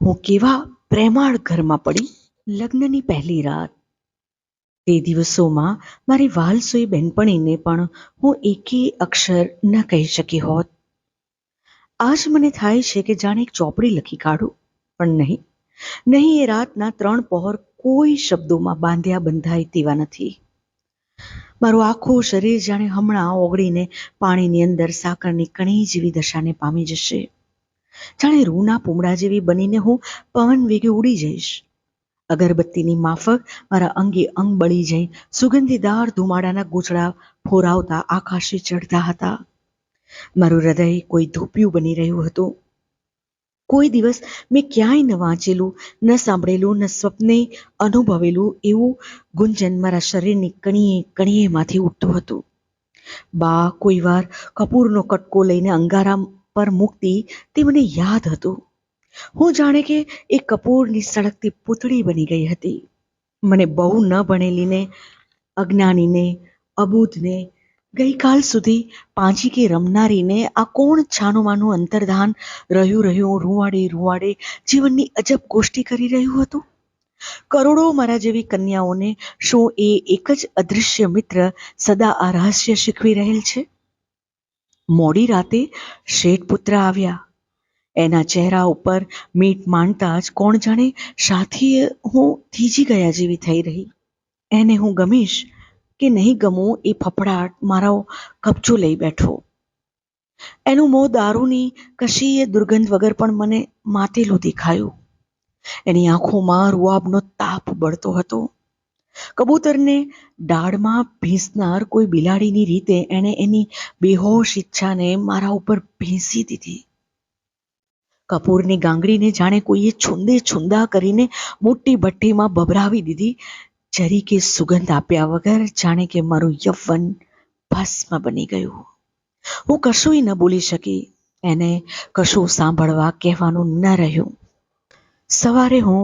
Speaker 1: હું કેવા પ્રેમાળ ઘરમાં પડી. લગ્નની પહેલી રાત. તે દિવસોમાં મારી વાલસોઈ બહેનપણીને પણ હું એકેય અક્ષર ન કહી શકી હોત. આજ મને થાય છે કે જાણે એક ચોપડી લખી કાઢું, પણ નહીં, એ રાતના 3 પહોર કોઈ શબ્દોમાં બાંધ્યા બંધાય તેવા નથી. મારું આખું શરીર જાણે હમણાં ઓગળીને પાણીની અંદર સાકરની કણી જેવી દશાને પામી જશે. જાણે રૂના પૂમડા જેવી બનીને હું પવન વેગે ઉડી જઈશ. અગરબત્તીની માફક મારા અંગે અંગ બળી જઈ સુગંધીદાર ધુમાડાના ગૂંચડા ફોરાવતા આકાશે ચડતા હતા. મારું હૃદય કોઈ ધૂપિયું બની રહ્યું હતું. કોઈ દિવસ મેં ક્યાંય ન વાંચેલું, ન સાંભળેલું, ન સ્વપ્ને અનુભવેલું એવું ગુંજન મારા શરીરની કણીએ કણીએમાંથી ઉઠતું હતું. બા કોઈ વાર કપૂરનો કટકો લઈને અંગારા પર મૂકતી તે મને યાદ હતું. હું જાણે કે એ કપૂરની સળગતી પૂતળી બની ગઈ હતી. મને બહુ ન ભણેલીને, અજ્ઞાનીને, અબૂધને, ગઈકાલ સુધી પાંચીકે રમનારીને આ કોણ છાનુમાનું અંતર્ધાન રહ્યું રૂવાડે જીવનની અજબ ગોષ્ઠી કરી રહ્યું હતું? કરોડો મારા જેવી કન્યાઓને શું એ એક જ અદૃશ્ય મિત્ર સદા આ રહસ્ય શીખવી રહેલ છે? મોડી રાતે શેઠ પુત્ર આવ્યા. એના ચહેરા ઉપર મીટ માંડતા જ કોણ જાણે સાથીએ હું થીજી ગયા જેવી થઈ રહી. એને હું ગમીશ કે નહીં ગમું એ ફફડાટ મારો કબજો લઈ બેઠો. એનું મોં દારૂની કશીય દુર્ગંધ વગર પણ મને માતેલું દેખાયું. એની આંખોમાં રૂઆબનો તાપ બળતો હતો. કબૂતરને ડાળમાં ભીંસનાર કોઈ બિલાડીની રીતે એણે એની બેહોશ ઈચ્છાને મારા ઉપર ભીંસી દીધી. કપૂરની ગાંગડીને જાણે કોઈએ છુંદા કરીને મોટી ભઠ્ઠીમાં ભભરાવી દીધી. જરી કે સુગંધ આપ્યા વગર જાણે કે મારું યૌવન ભસ્મ બની ગયું. હું કશુંય ન બોલી શકી. એને કશું સાંભળવા કહેવાનું ન રહ્યું. સવારે હું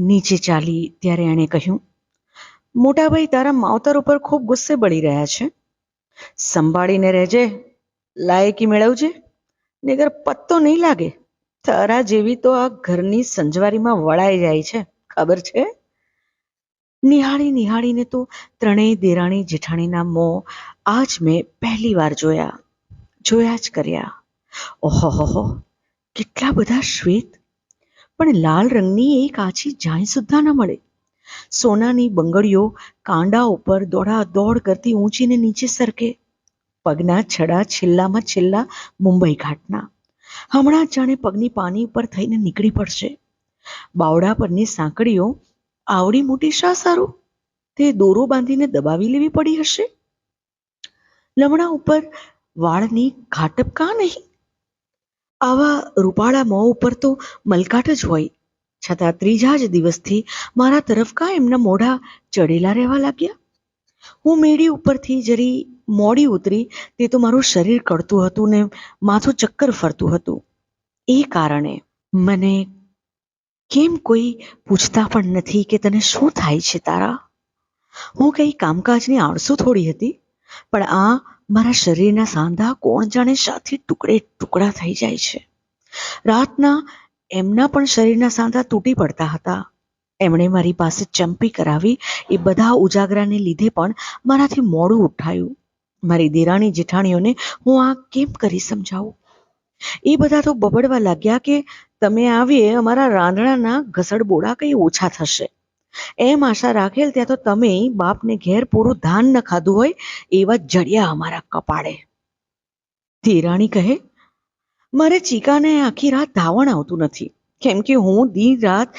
Speaker 1: નીચે ચાલી ત્યારે એણે કહ્યું, મોટાભાઈ તારા માવતર ઉપર ખૂબ ગુસ્સે બળી રહ્યા છે. સંભાળીને રહેજે, લાયકી મેળવજે, નહીતર પત્તો નહીં લાગે. તારા જેવી તો આ ઘરની સંજવારીમાં વળાઈ જાય છે, ખબર છે? નિહાળીને તો ત્રણેય દેરાણી જેઠાણીના મોં આજ મેં પહેલી વાર જોયા જ કર્યા. ઓહો, કેટલા બધા શ્વેત! પણ લાલ રંગની એક આછી જાંય સુદ્ધા ન મળે. સોનાની બંગડીઓ કાંડા ઉપર દોડાદોડ કરતી ઊંચીને નીચે સરકે. પગના છડા છેલ્લામાં છેલ્લા મુંબઈ ઘાટના. હમણાં જાણે પગની પાની ઉપર થઈને નીકળી પડશે. બાવડા પરની સાંકળીઓ આવડી મોટી શા સારું? તે દોરો બાંધીને દબાવી લેવી પડી હશે. લમણા ઉપર વાળની ઘાટપ કાં નહીં? આવા રૂપાળા મોં ઉપર તો મલકાટ જ હોય, છતાં ત્રીજા જ દિવસથી મારા તરફ કાં એમના મોઢા ચડેલા રહેવા લાગ્યા. હું મેડી ઉપરથી જરી મોડી ઉતરી તે તો મારું શરીર કળતું હતું ને માથું ચક્કર ફરતું હતું. એ કારણે મને કેમ કોઈ પૂછતા પણ નથી કે તને શું થાય છે તારા? હું કઈ કામકાજની આળસુ થોડી હતી, પણ આ મારા શરીરના સાંધા કોણ જાણે શાથી ટુકડા થઈ જાય છે. રાતના એમના પણ શરીરના સાંધા તૂટી પડતા હતા. એમણે મારી પાસે ચંપી કરાવી. એ બધા ઉજાગરાને લીધે પણ મારાથી મોડું ઉઠાયું. મારી દેરાણી જેઠાણીઓને હું આ કેમ કરી સમજાવું? એ બધા તો બબડવા લાગ્યા કે તમે આવીએ અમારા રાંધણાના ઘસડબોડા કંઈ ઓછા થશે. એમ આશા રાખેલ ત્યાં તો તમે બાપને ઘેર પૂરું ધાન ન ખાધું હોય એવા જડ્યા અમારા કપાળે. દેરાણી કહે, મારે ચીકાને આખી રાત ધાવણ આવતું નથી, કેમ કે હું દી રાત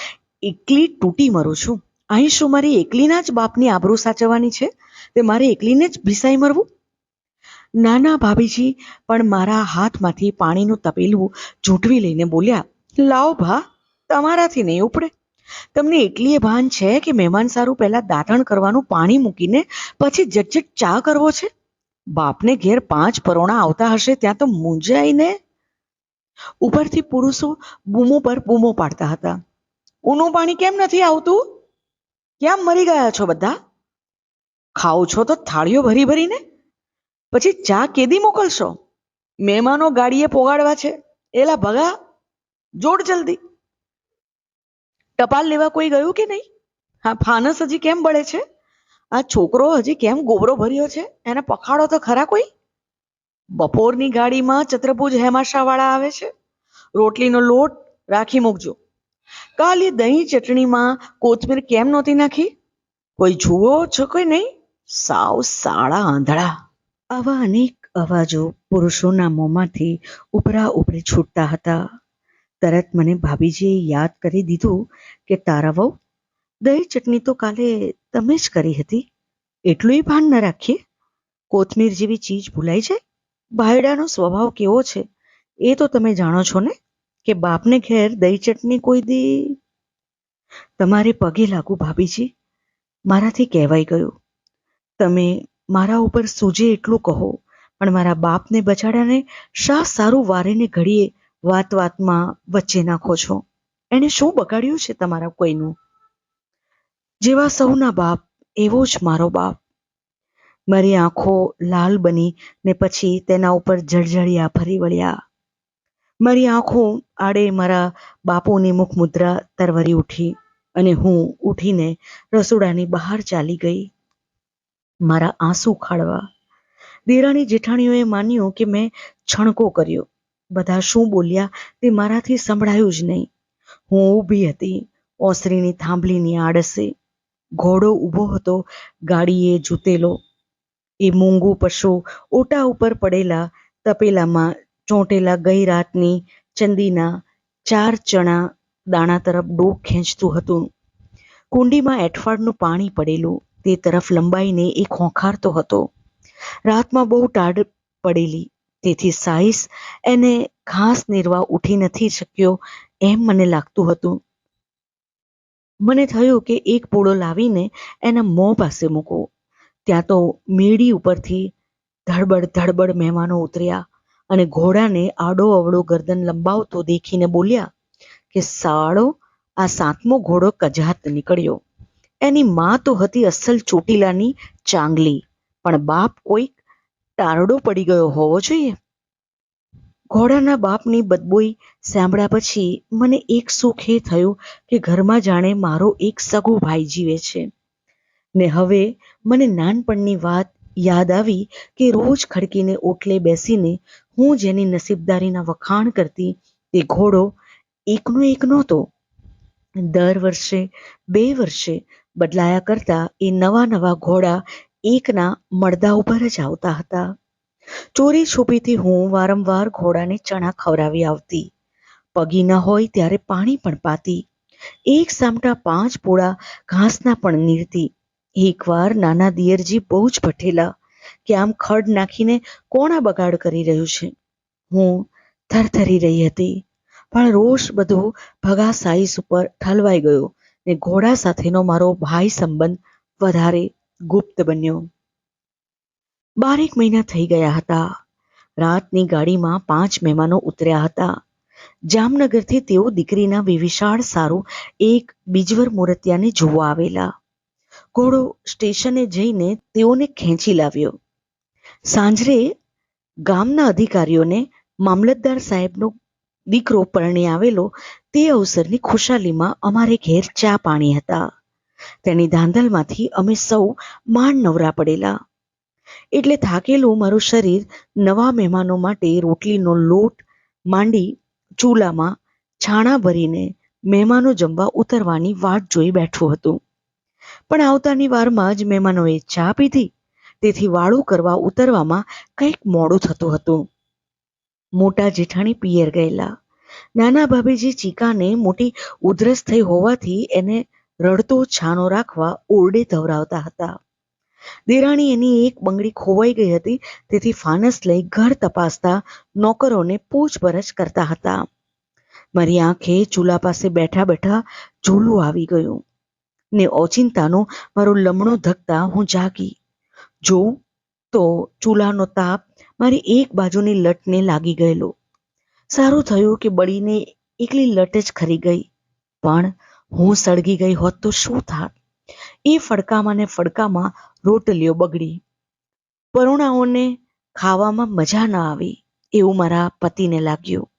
Speaker 1: એકલી તૂટી મરું છું. અહીં શું મારી એકલીના જ બાપની આબરૂ સાચવવાની છે? તે મારે એકલીને જ ભીસાઈ મરવું? નાના ભાભીજી પણ મારા હાથમાંથી પાણીનું તપેલું ઝૂંટવી લઈને બોલ્યા, લાવ ભા, તમારાથી નહીં ઉપડે. તમને એટલી ભાન છે કે મહેમાન સારું પહેલા દાંતણ કરવાનું પાણી મૂકીને પછી ઝટઝટ ચા કરવો છે? બાપને ઘેર 5 પરોણા આવતા હશે ત્યાં તો મૂંઝાઈને. ઉપરથી પુરુષો બૂમો પર બૂમો પાડતા હતા. ઊનું પાણી કેમ નથી આવતું? ક્યાં મરી ગયા છો બધા? ખાઓ છો તો થાળીઓ ભરી ભરીને, પછી ચા કેદી મોકલશો? મહેમાનો ગાડીએ પોગાડવા છે. એલા ભગા, જોડ જલ્દી. ટપાલ લેવા કોઈ ગયું કે નહીં? હા, ફાનસ હજી કેમ બળે છે? આ છોકરો હજી કેમ ગોબરો ભર્યો છે? એને પખાડો તો ખરા કોઈ. બપોરની ગાડીમાં ચત્રભુજ હેમાશાવાળા આવે છે. રોટલીનો લોટ રાખી મૂકજો. કાલે દહીં ચટણીમાં કોથમીર કેમ નહોતી નાખી? કોઈ જુઓ છો કોઈ નહીં? સાવ સાળા આંધળા. આવા અનેક અવાજો પુરુષોના મોંમાંથી ઉપરા ઉપરી છૂટતા હતા. તરત મને ભાભીજીએ યાદ કરી દીધું કે તારા વહુ, દહીં ચટણી તો કાલે તમે જ કરી હતી. એટલું ભાન ન રાખીએ? કોથમીર જેવી ચીજ ભૂલાઈ જાય? ભાયડાનો સ્વભાવ કેવો છે એ તો તમે જાણો છો ને, કે બાપને ઘેર દહીં ચટણી કોઈ દી. તમારે પગે લાગુ ભાભીજી, મારાથી કહેવાઈ ગયું. તમે મારા ઉપર સૂજે એટલું કહો, પણ મારા બાપને બચાડાને શા સારું વારે ને ઘડીએ વાત વાતમાં વચ્ચે નાખો છો? એને શું બગાડ્યું છે તમારા કોઈનું? જેવા સૌના બાપ એવો જ મારો બાપ. મારી આંખો લાલ બની ને પછી તેના ઉપર જળજળિયા ફરી વળ્યા. મારી આંખો આડે મારા બાપુની મુખ મુદ્રા તરવરી ઉઠી અને હું ઉઠીને રસોડાની બહાર ચાલી ગઈ. મારા આંસુ ખાળવા. દેરાણી જેઠાણીઓએ માન્યું કે મેં છણકો કર્યો. બધા શું બોલ્યા તે મારાથી સંભળાયું જ નહીં. હું ઊભી હતી ઓસરીની થાંભલીની આડસે. ઘોડો ઊભો હતો ગાડીએ જૂતેલો. એ મૂંગું પશુ ઓટા ઉપર પડેલા તપેલામાં ચોંટેલા ગઈ રાતની ચંદીના 4 ચણા દાણા તરફ ડોક ખેંચતું હતું. કુંડીમાં એઠવાડનું પાણી પડેલું તે તરફ લંબાઈને એ ખોંખારતો હતો. રાતમાં બહુ ટાઢ પડેલી, તેથી સાઈસ એને ઘાસ નીરવા ઉઠી નથી શક્યો એમ મને લાગતું હતું. મને થયું કે એક પૂળો લાવીને એના મોં પાસે મૂકો. ત્યાં તો મેડી ઉપરથી ધડબડ ધડબડ મહેમાનો ઉતર્યા અને ઘોડાને આડો અવળો ગરદન લંબાવતો દેખીને બોલ્યા કે સાળો, આ 7મો ઘોડો કજાત નીકળ્યો. એની માં તો હતી અસલ ચોટીલાની ચાંગલી, પણ બાપ કોઈક ટારડો પડી ગયો હોવો જોઈએ. ઘોડાના બાપની બદબોઈ સાંભળ્યા પછી મને એક સુખ એ થયું કે ઘરમાં જાણે મારો એક સગો ભાઈ જીવે છે. ને હવે મને નાનપણની વાત યાદ આવી કે રોજ ખડકીને ઓટલે બેસીને હું જેની નસીબદારીના વખાણ કરતી તે ઘોડો એકનો એક નહોતો. દર વર્ષે 2 વર્ષે બદલાયા કરતા એ નવા નવા ઘોડા એકના મળદા ઉપર જ આવતા હતા. ચોરી છુપીથી હું વારંવાર ઘોડાને ચણા ખવડાવી આવતી. પગી ન હોય ત્યારે પાણી પણ પાતી. એક સામટા 5 પોળા ઘાસના પણ નીરતી. એકવાર નાના દિયરજી બહુ જ ભઠેલા કે આમ ખડ નાખીને કોણ આ બગાડ કરી રહ્યું છે. હું થરથરી રહી હતી, પણ રોષ બધો ભગા સાઈસ ઉપર ઠલવાઈ ગયો ને ઘોડા સાથેનો મારો ભાઈ સંબંધ વધારે ગુપ્ત બન્યો. 12 મહિના થઈ ગયા હતા. રાતની ગાડીમાં 5 મહેમાનો ઉતર્યા હતા. જામનગરથી તેઓ દીકરીના વિશાળ સારું એક બીજવર મૂર્તિયાને જોવા આવેલા. ઘોડો સ્ટેશને જઈને તેઓને ખેંચી લાવ્યો. સાંજરે ગામના અધિકારીઓને મામલતદાર સાહેબનો દીકરો પરણી આવેલો તે અવસરની ખુશાલીમાં અમારે ઘેર ચા પાણી હતા. તેની ધાંધલમાંથી અમે સૌ માંડ નવરા પડેલા. એટલે થાકેલું મારું શરીર નવા મહેમાનો માટે રોટલીનો લોટ માંડી ચૂલામાં છાણા ભરીને મહેમાનો જમવા ઉતરવાની વાટ જોઈ બેઠું હતું. પણ આવતાની વારમાં જ મહેમાનોએ ચા પીધી, તેથી વાળું કરવા ઉતરવામાં કંઈક મોડું થતું હતું. મોટા જેઠાણી પિયર ગયેલા. નાના ભાભીજી ચીકાને મોટી ઉધરસ થઈ હોવાથી એને રડતો છાનો રાખવા ઓરડે ધવરાવતા હતા. દેરાણી એની એક બંગડી ખોવાઈ ગઈ હતી, તેથી ફાનસ લઈ ઘર તપાસતા નોકરોને પૂછપરછ કરતા હતા. મારી આંખે ચૂલા પાસે બેઠા બેઠા ઝોલું આવી ગયું ને ઓચિંતાનો મારો લમણો ધકતા હું જાગી. જોઉં તો ચૂલાનો તાપ મારી એક બાજુની લટને લાગી ગયેલો. સારું થયું કે બળીને એકલી લટ જ ખરી ગઈ, પણ હું સળગી ગઈ હોત તો શું થાત? એ ફડકામાં ને ફડકામાં રોટલીઓ બગડી. પરોણાઓને ખાવામાં મજા ન આવી એવું મારા પતિને લાગ્યું.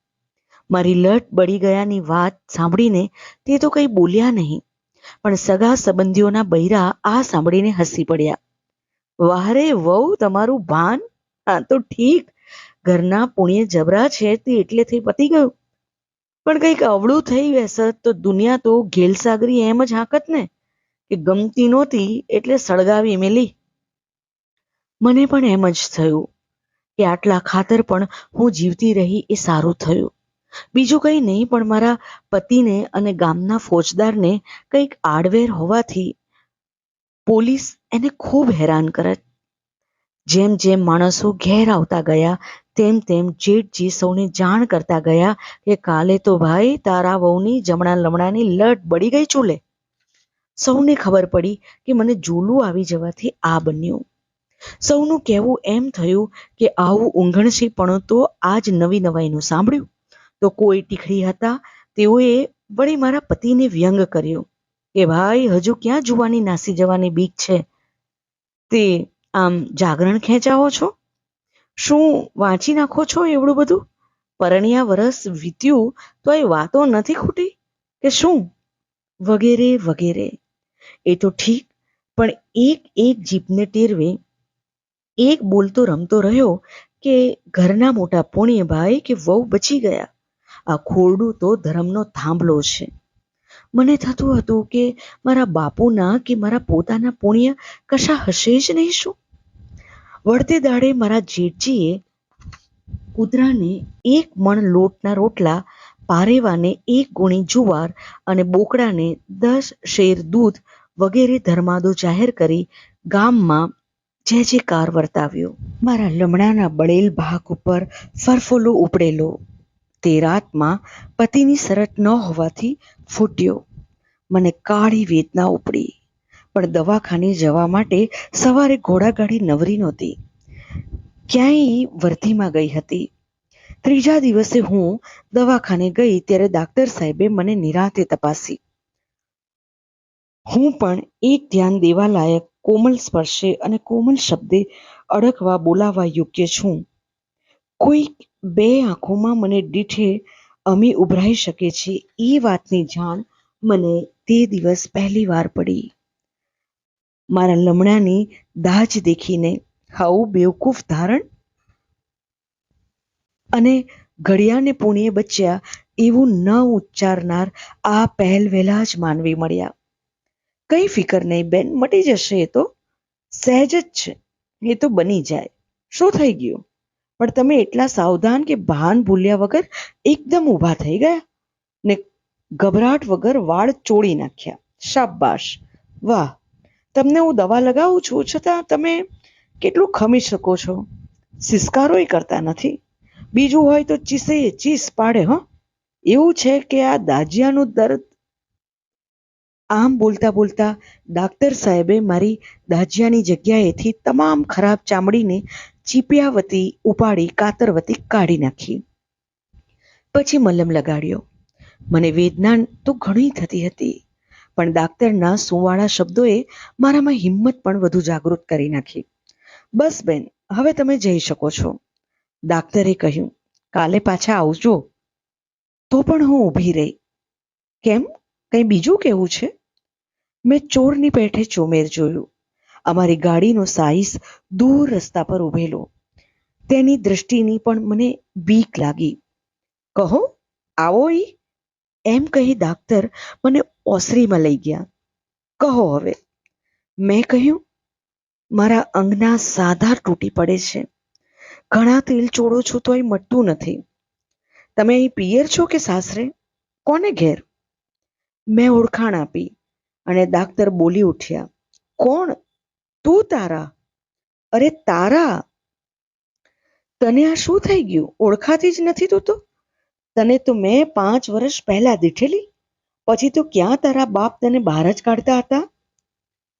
Speaker 1: મારી લટ બળી ગયાની વાત સાંભળીને તે તો કંઈ બોલ્યા નહીં, પણ સગા સંબંધીઓના બૈરા આ સાંભળીને હસી પડ્યા. વાહ રે વહુ, તમારું ભાન! હા તો ઠીક, ઘરના પુણ્ય જબરા છે તે એટલેથી પતી ગયું. પણ કંઈક અવળું થઈ બેસત તો દુનિયા તો ઘેલસાગરી એમ જ હાંકત ને કે ગમતી નહોતી એટલે સળગાવી મેલી. મને પણ એમ જ થયું કે આટલા ખાતર પણ હું જીવતી રહી એ સારું થયું. બીજું કંઈ નહીં, પણ મારા પતિને અને ગામના ફોજદારને કંઈક આડવેર હોવાથી પોલીસ એને ખૂબ હેરાન કરત. જેમ જેમ માણસો ઘેર આવતા ગયા તેમ તેમ જેઠજી સૌને જાણ કરતા ગયા કે કાલે તો ભાઈ તારા વહુની જમણા લમણાની લટ બળી ગઈ ચૂલે. સૌને ખબર પડી કે મને ઝોલું આવી જવાથી આ બન્યું. સૌનું કહેવું એમ થયું કે આવું ઊંઘણશીપણું તો આજ નવી નવાઈનું સાંભળ્યું. તો કોઈ ટીખડી હતા તેઓએ વળી મારા પતિને વ્યંગ કર્યો કે ભાઈ હજુ ક્યાં જુવાની નાસી જવાની બીક છે? તે આમ જાગરણ ખેંચાવો છો? શું વાંચી નાખો છો એવડું બધું? પરણ્યા વરસ વીત્યું તો એ વાતો નથી ખૂટી કે શું? વગેરે વગેરે. એ તો ઠીક, પણ એક એક જીભને ટેરવે એક બોલતો રમતો રહ્યો કે ઘરના મોટા પુણ્ય ભાઈ કે વહુ બચી ગયા. આ ખોરડું તો ધર્મનો થાંભલો છે. મને થતું હતું કે મારા બાપુના કે મારા પોતાના પુણ્ય કશા હશે જ નહીં શું? વળતે દાડે મારા જેઠજીએ કૂતરાને એક મણ લોટના રોટલા, પારેવાને એક ગુણી જુવાર અને બોકડાને 10 શેર દૂધ વગેરે ધર્માદો જાહેર કરી ગામમાં જે જે કાર વર્તાવ્યો. મારા લમણાના બળેલ ભાગ ઉપર ફરફોલો ઉપડેલો તે રાતમાં પતિની શરત ન હોવાથી ફૂટ્યો. મને કાળી વેદના ઉપડી, પણ દવાખાને જવા માટે સવારે ઘોડાગાડી નવરી નહોતી. ક્યાંય વર્ધીમાં ગઈ હતી. ત્રીજા દિવસે હું દવાખાને ગઈ ત્યારે ડાક્ટર સાહેબે મને નિરાંતે તપાસી. હું પણ એક ધ્યાન દેવા લાયક કોમલ સ્પર્શે અને કોમલ શબ્દે અડકવા બોલાવા યોગ્ય છું. કોઈ બે આંખોમાં મને દીઠે અમી ઉભરાઈ શકે છે એ વાતની જાણ મને તે દિવસ પહેલી વાર પડી. મારા લમણાની દાજ દેખીને આવું બેવકૂફ ધારણ અને ઘડિયાને પુણ્ય બચ્યા એવું ન ઉચ્ચારનાર આ પહેલવહેલા જ માનવી મળ્યા. કઈ ફિકર નહીં બેન, મટી જશે. એ તો સહેજ જ છે, એ તો બની જાય. શું થઈ ગયું? પણ તમે એટલા સાવધાન કે ભાન ભૂલ્યા વગર એકદમ ઊભા થઈ ગયા ને ગભરાટ વગર વાળ ચોળી નાખ્યા. શાબાશ, વાહ! તમને હું દવા લગાવું છું છતાં તમે કેટલું ખમી શકો છો. સિસકારોય કરતા નથી. બીજું હોય તો ચીસે ચીસ પાડે. એવું છે કે આ દાજિયાનું દર્દ. આમ બોલતા બોલતા ડાક્ટર સાહેબે મારી દાજિયાની જગ્યાએથી તમામ ખરાબ ચામડીને ચીપિયાવતી ઉપાડી કાતરવતી કાઢી નાખી. પછી મલમ લગાડ્યો. મને વેદના તો ઘણી થતી હતી, પણ ડાક્ટરના સુંવાળા શબ્દોએ મારામાં હિંમત પણ વધુ જાગૃત કરી નાખી. બસ બેન, હવે તમે જઈ શકો છો. ડાક્ટરે કહ્યું, કાલે પાછા આવજો. તો પણ હું ઊભી રહી. કેમ, કંઈ બીજું કેવું છે? મેં ચોરની પેઠે ચોમેર જોયું. અમારી ગાડીનો સાઈસ દૂર રસ્તા પર ઉભેલો. તેની દ્રષ્ટિની પણ મને બીક લાગી. કહો, આવો ઈ, એમ કહી ડાક્ટર મને ઓસરીમાં લઈ ગયા. કહો હવે. મેં કહ્યું, મારા અંગના સાધા તૂટી પડે છે. ઘણા તેલ ચોળો છું તોય મટતું નથી. તમે અહીં પિયર છો કે સાસરે? કોને ઘેર? મેં ઓળખાણ આપી અને ડાક્ટર બોલી ઉઠ્યા, કોણ? તું તારા? અરે તારા! તને આ શું થઈ ગયું? ઓળખાતી જ નથી તું તો. તને તો મેં 5 વર્ષ પહેલા દીઠેલી, પછી તો ક્યાં તારા બાપ તને બહાર જ કાઢતા હતા.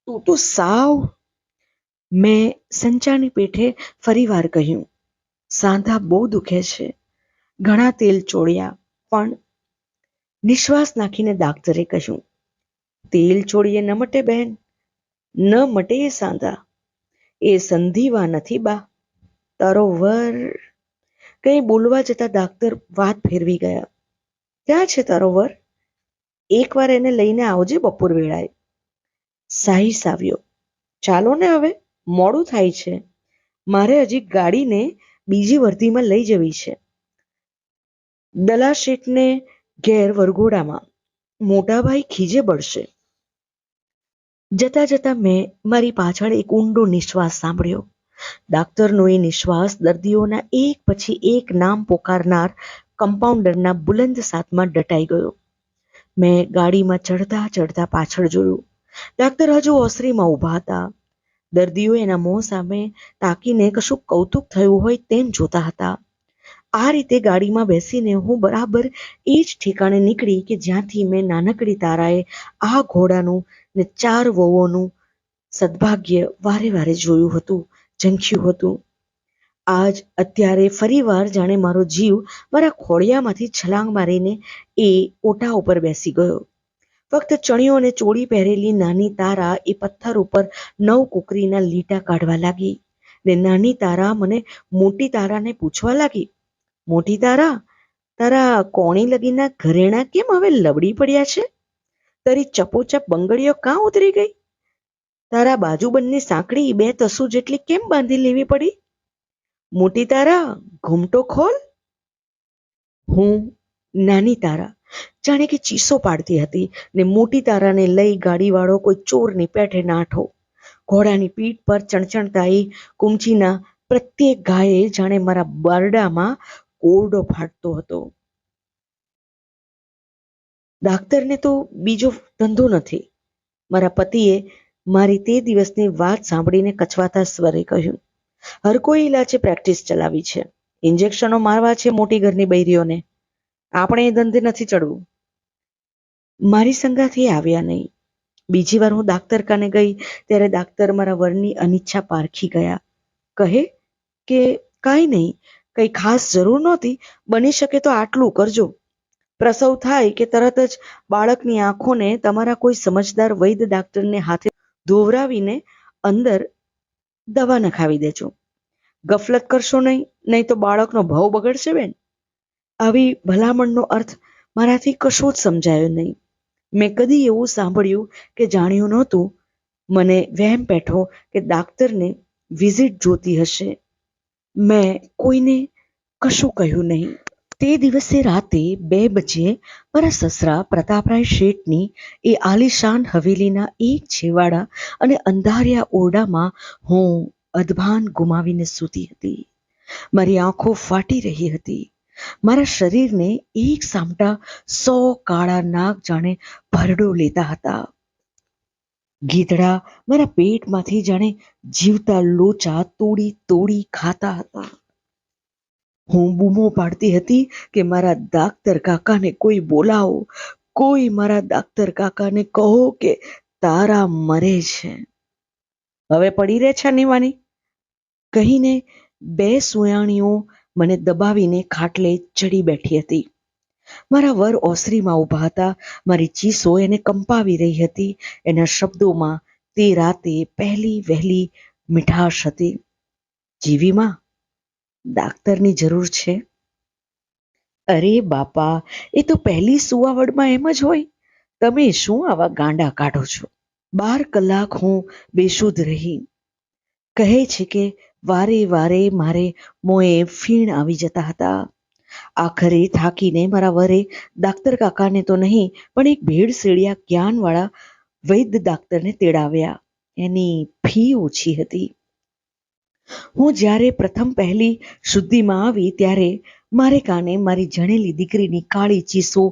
Speaker 1: તું તો સાવ. મેં સંચાની પેઠે ફરીવાર કહ્યું, સાંધા બહુ દુખે છે. ઘણા તેલ ચોળ્યા, પણ નિશ્વાસ નાખીને ડાક્ટરે કહ્યું, તેલ ચોળીએ ન મટે બહેન, ન મટે એ સાંધા. એ સંધિવા નથી બા. તારો વર. કંઈ બોલવા જતા ડાક્ટર વાત ફેરવી ગયા. ક્યાં છે તારો વર? એકવાર એને લઈને આવજે બપોર વેળાએ. સાહીસ આવ્યો. ચાલો ને હવે, મોડું થાય છે. મારે હજી ગાડીને બીજી વર્ધીમાં લઈ જવી છે. દલા શેઠને ઘેર વરઘોડામાં. મોટાભાઈ ખીજે બળશે. જતા જતા મેં મારી પાછળ એક ઊંડો નિશ્વાસ સાંભળ્યો. ડાક્ટરનો એ નિશ્વાસ દર્દીઓના એક પછી એક નામ પોકારનાર કમ્પાઉન્ડરના બુલંદ સાથમાં દટાઈ ગયો. મેં ગાડીમાં ચડતા ચડતા પાછળ જોયું. ડાક્ટર હજુ ઓસરીમાં ઊભા હતા. દર્દીઓ એના મોં સામે તાકીને કશું કૌતુક થયું હોય તેમ જોતા હતા. આ રીતે ગાડીમાં બેસીને હું બરાબર એ જ ઠેકાણે નીકળી કે જ્યાંથી મેં નાનકડી તારાએ આ ઘોડાનું ને 4 વહુઓનું સદભાગ્ય વારે વારે જોયું હતું, ઝંખ્યું હતું. આજ અત્યારે ફરીવાર જાણે મારો જીવ મારા ખોળિયામાંથી છલાંગ મારીને એ ઓટા ઉપર બેસી ગયો. ફક્ત ચણિયો અને ચોળી પહેરેલી નાની તારા એ પથ્થર ઉપર 9 કુકરીના લીટા કાઢવા લાગી ને નાની તારા મને મોટી તારાને પૂછવા લાગી, મોટી તારા, તારા કોણી લગીના ઘરેણા કેમ હવે લબડી પડ્યા છે? તારી ચપોચપ બંગડીઓ કાં ઉતરી ગઈ? તારા બાજુબંધની સાંકડી 2 તસુ જેટલી કેમ બાંધી લેવી પડી? મોટી તારા, ઘૂમટો ખોલ. હું નાની તારા જાણે કે ચીસો પાડતી હતી ને મોટી તારાને લઈ ગાડીવાળો કોઈ ચોરની પેઠે નાઠો. ઘોડાની પીઠ પર ચણચણતા એ કુમચીના પ્રત્યેક ગાયે જાણે મારા બરડામાં કોરડો ફાટતો હતો. ડાક્ટરને તો બીજો ધંધો નથી. મારા પતિએ મારી તે દિવસની વાત સાંભળીને કચવાતા સ્વરે કહ્યું, હર કોઈ ઇલાજે પ્રેક્ટિસ ચલાવી છે. ઇન્જેક્શનો મારવા છે મોટી ઘરની બૈરીઓને. આપણે એ ધંધે નથી ચડવું. મારી સંગાથી આવ્યા નહીં. બીજી વાર હું ડાક્ટર કાને ગઈ ત્યારે ડાક્ટર મારા વરની અનિચ્છા પારખી ગયા. કહે કે કાંઈ નહીં, કંઈ ખાસ જરૂર નહોતી, બની શકે તો આટલું કરજો. પ્રસવ થાય કે તરત જ બાળકની આંખોને તમારા કોઈ સમજદાર વૈદ્ય ડાક્ટરને હાથે ધોવરાવીને અંદર દવા નખાવી દેજો. ગફલત કરશો નહીં, નહીં તો બાળકનો ભાવ બગડશે બેન. આવી ભલામણનો અર્થ મારાથી કશો જ સમજાયો નહીં. મેં કદી એવું સાંભળ્યું કે જાણ્યું નહોતું. મને વહેમ પેઠો કે ડાક્ટરને વિઝિટ જોતી હશે. મેં કોઈને કશું કહ્યું નહીં. તે દિવસે રાતે 2 બજે મારા સસરા પ્રતાપરાય શેઠની એ આલિશાન હવેલીના એક છેવાડા અને અંધારિયા ઓરડામાં હું અદભાન ગુમાવીને સૂતી હતી. મારી આંખો ફાટી રહી હતી. મારા શરીરને એક સામટા 100 કાળા નાગ જાણે ભરડો લેતા હતા. ગીધડા મારા પેટમાંથી જાણે જીવતા લોચા તોડી તોડી ખાતા હતા. હું બૂમો પાડતી હતી કે મારા ડાક્ટર કાકાને કોઈ બોલાવો, કોઈ મારા ડાક્ટર કાકાને કહો કે તારા મરે છે. હવે પડી રહે છે નીવાની કહીને 2 સુયાણીઓ મને દબાવીને ખાટલે ચડી બેઠી હતી. મારા વર ઓસરીમાં ઊભા હતા. મારી ચીસો એને કંપાવી રહી હતી. એના શબ્દોમાં તે રાતે પહેલી વહેલી મીઠાશ હતી. જીવીમાં ડાક્ટરની જરૂર છે? અરે બાપા, એ તો પહેલી સુવાવડમાં એમ જ હોય. તમે શું આવા ગાંડા કાઢો છો? 12 કલાક હું બેશુદ્ધ રહી. કહે છે કે વારે વારે મારે મોંએ ફીણ આવી જતા હતા. આખરે થાકીને મારા વરે ડાક્ટર કાકાને તો નહીં પણ એક ભેળસેળિયા જ્ઞાનવાળા વૈદ્ય ડાક્ટરને તેડાવ્યા. એની ફી ઓછી હતી. હું જ્યારે પ્રથમ પહેલી શુદ્ધિમાં આવી ત્યારે મારે કાને મારી જણેલી દીકરીની કાળી ચીસો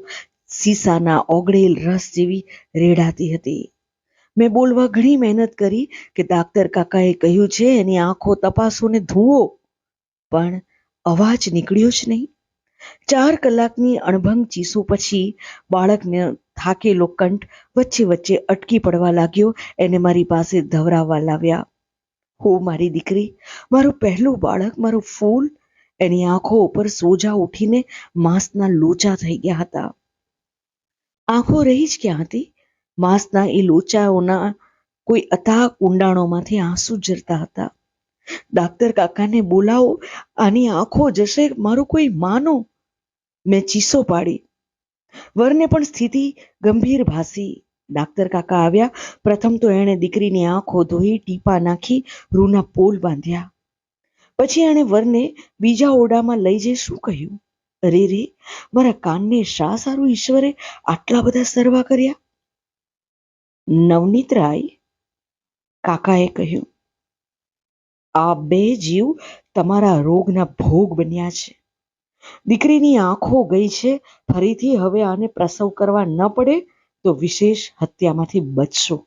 Speaker 1: સીસાના ઓગળેલ રસ જેવી રેડાતી હતી. મેં બોલવા ઘણી મહેનત કરી કે ડાક્ટર કાકાએ કહ્યું છે એની આંખો તપાસો ને ધુઓ, પણ અવાજ નીકળ્યો જ નહીં. 4 કલાકની અણભંગ ચીસો પછી બાળકને થાકેલો કંઠ વચ્ચે વચ્ચે અટકી પડવા લાગ્યો. એને મારી પાસે ધવરાવવા લાવ્યા. હો મારી દીકરી, મારું પહેલું બાળક, મારું ફૂલ. એની આંખો ઉપર સોજા ઉઠીને માંસના લોચા થઈ ગયા હતા. આંખો રહી જ ક્યાં હતી? માંસના એ લોચાઓના કોઈ અથાગ ઊંડાણોમાંથી આંસુ ઝરતા હતા. ડાક્ટર કાકાને બોલાવો, આની આંખો જશે, મારું કોઈ માનો. મેં ચીસો પાડી. વરને પણ સ્થિતિ ગંભીર ભાસી. ડાક્ટર કાકા આવ્યા. પ્રથમ તો એણે દીકરીની આંખો ધોઈ, ટીપા નાખી, રૂના પોલ બાંધ્યા. પછી એણે વરને બીજા ઓરડામાં લઈ જઈ શું કહ્યું? અરે રે, મારા કાનને શા સારું ઈશ્વરે આટલા બધા સરવા કર્યા. નવનીતરાય, કાકાએ કહ્યું, આ 2 જીવ તમારા રોગના ભોગ બન્યા છે. દીકરીની આંખો ગઈ છે. ફરીથી હવે આને પ્રસવ કરવા ન પડે તો વિશેષ હત્યામાંથી બચશો.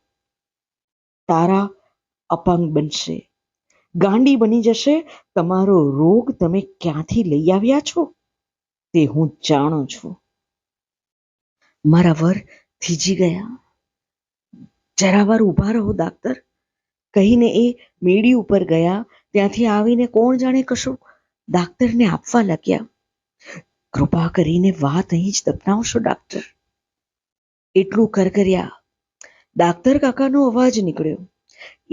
Speaker 1: તારા અપંગ બનશે, ગાંડી બની જશે. તમારો રોગ તમે ક્યાંથી લઈ આવ્યા છો તે હું જાણું છું. મારા વર થીજી ગયા. જરા વાર ઊભા રહો ડાક્ટર, કહીને એ મેડી ઉપર ગયા. ત્યાંથી આવીને કોણ જાણે કશું ડાક્ટરને આપવા લાગ્યા. કૃપા કરીને વાત અહીં જ દફનાવશો ડાક્ટર, એટલું કરકર્યા. ડાક્ટર કાકાનો અવાજ નીકળ્યો,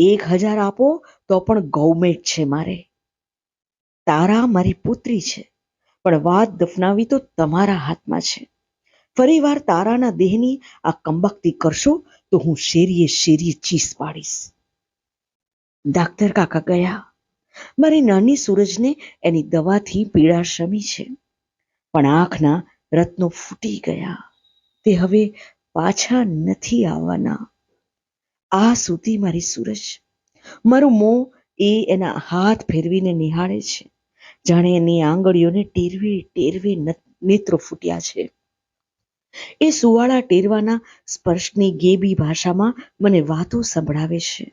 Speaker 1: 1000 આપો તો પણ ગૌમેટ છે મારે. તારા મારી પુત્રી છે, પણ વાત દફનાવી તો તમારા હાથમાં છે. ફરી વાર તારાના દેહની આ કંબકતી કરશો તો હું શેરીએ શેરીએ ચીસ પાડીશ. ડાક્ટર કાકા ગયા. મારી નાની સૂરજને એની દવાથી પીડા શમી છે, પણ આંખના રત્નો ફૂટી ગયા. તે હવે પાછા નથી આવવાના. આ સૂતી મારી સૂરજ. મારું મોં એ એના હાથ ફેરવીને નિહાળે છે, જાણે એની આંગળીઓને ટેરવે ટેરવે નેત્રો ફૂટ્યા છે. એ સુવાળા ટેરવાના સ્પર્શની ગેબી ભાષામાં મને વાતો સંભળાવે છે.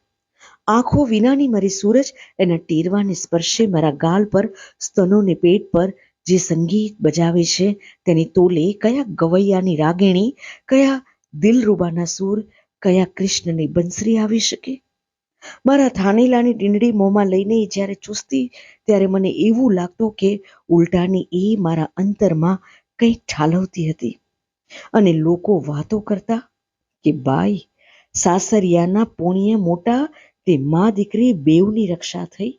Speaker 1: આંખો વિનાની મારી સૂરજ એના ટેરવાને સ્પર્શે મારા ગાલ પર, સ્તનોને પેટ પર જે સંગીત બજાવે છે તેની તોલે કયા ગવૈયાની રાગીણી, કયા દિલરૂબાના સૂર, કયા કૃષ્ણની બંસરી આવી શકે? મારા થાનેલાની ટીંડડી મોંમાં લઈને જ્યારે ચૂસતી ત્યારે મને એવું લાગતું કે ઉલટાની એ મારા અંતરમાં કંઈ ઠાલવતી હતી. અને લોકો વાતો કરતા કે બાઈ, સાસરિયાના પુણ્ય મોટા, તે મા દીકરી બેવની રક્ષા થઈ.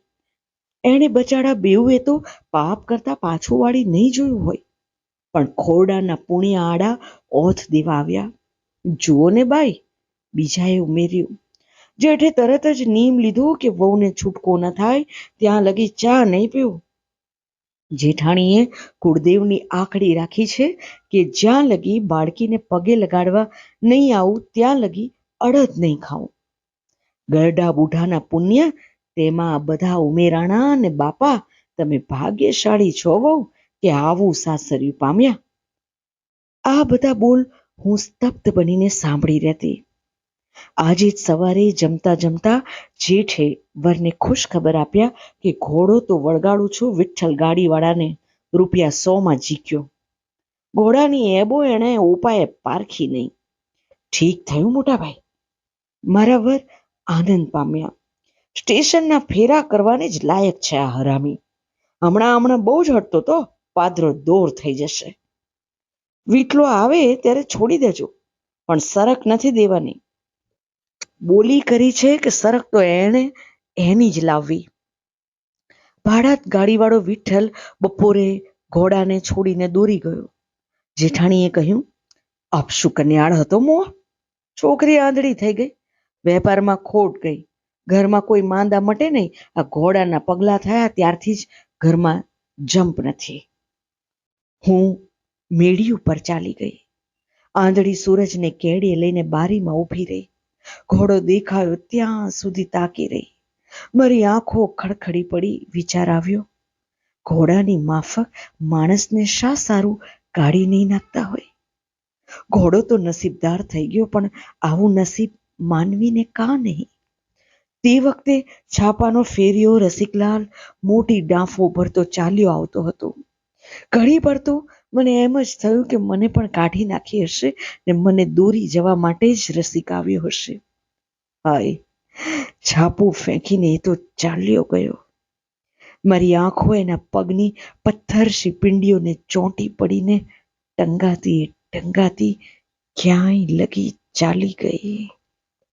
Speaker 1: એણે બચાડા બેઉએ તો પાપ કરતા પાછું વાળી નહીં જોયું હોય, પણ ખોરડાના પુણ્ય આડા ઓથ દેવા આવ્યા. જુઓ ને બાઈ, બીજાએ ઉમેર્યું. જેઠે તરત જ નીમ લીધું કે વહુને છૂટકો ન થાય ત્યાં લગી ચા નહીં પીવું. જેઠાણીએ કુળદેવની આખડી રાખી છે કે જ્યાં લગી બાળકીને પગે લગાડવા નહીં આવું ત્યાં લગી અડદ નહીં ખાવું. ગરડા બુઢાના પુણ્ય તેમાં બધા ઉમેરાણા, ને બાપા તમે ભાગ્યશાળી છો વહુ કે આવું સાસરિયું પામ્યા. આ બધા બોલ હું સ્તબ્ધ બનીને સાંભળી રહેતી. આજે જ સવારે જમતા જમતા જેઠે વરને ખુશ ખબર આપ્યા કે ઘોડો તો વળગાડું છું વિઠ્ઠલ ગાડીવાળાને, ₹100 જીક્યો. ઘોડાની એબો એણે ઉપાયે પારખી નહીં. ઠીક થયું મોટાભાઈ. મારા વર આનંદ પામ્યા. સ્ટેશનના ફેરા કરવાને જ લાયક છે આ હરામી. હમણાં બહુ જ હટતો તો પાદરો દોર થઈ જશે. વીટલો આવે ત્યારે છોડી દેજો, પણ સરક નથી દેવાની. બોલી કરી છે કે સરક તો એણે એની જ લાવવી. ભાડાત ગાડીવાળો વિઠ્ઠલ બપોરે ઘોડાને છોડીને દોરી ગયો. જેઠાણીએ કહ્યું, અપશુ કન્યાળ હતો મોં. છોકરી આંધળી થઈ ગઈ, વેપારમાં ખોટ ગઈ, ઘરમાં કોઈ માંદા મટે નહીં. આ ઘોડાના પગલા થયા ત્યારથી જ ઘરમાં જંપ નથી. હું મેડી ઉપર ચાલી ગઈ. આંધળી સૂરજને કેડીએ લઈને બારીમાં ઊભી રહી. ઘોડો દેખાયો ત્યાં સુધી તાકી રહી. મારી આંખો ખડખડી પડી. વિચાર આવ્યો, ઘોડાની માફક માણસને શા સારું કાઢી નહીં નાખતા હોય. ઘોડો તો નસીબદાર થઈ ગયો, પણ આવું નસીબ માનવીને કાં નહીં? તે વખતે છાપાનો ફેરિયો રસિકલાલ મોટી ડાંફો ભરતો ચાલ્યો આવતો હતો. ઘણી પર તો મને એમ જ થયું કે મને પણ કાઢી નાખી હશે ને મને દોરી જવા માટે જ રસિક આવ્યો હશે. હાય, છાપું ફેંકીને એ તો ચાલ્યો ગયો. મારી આંખો એના પગની પથ્થરસી પિંડીઓને ચોંટી પડીને ટંગાતી ટંગાતી ક્યાંય લગી ચાલી ગઈ.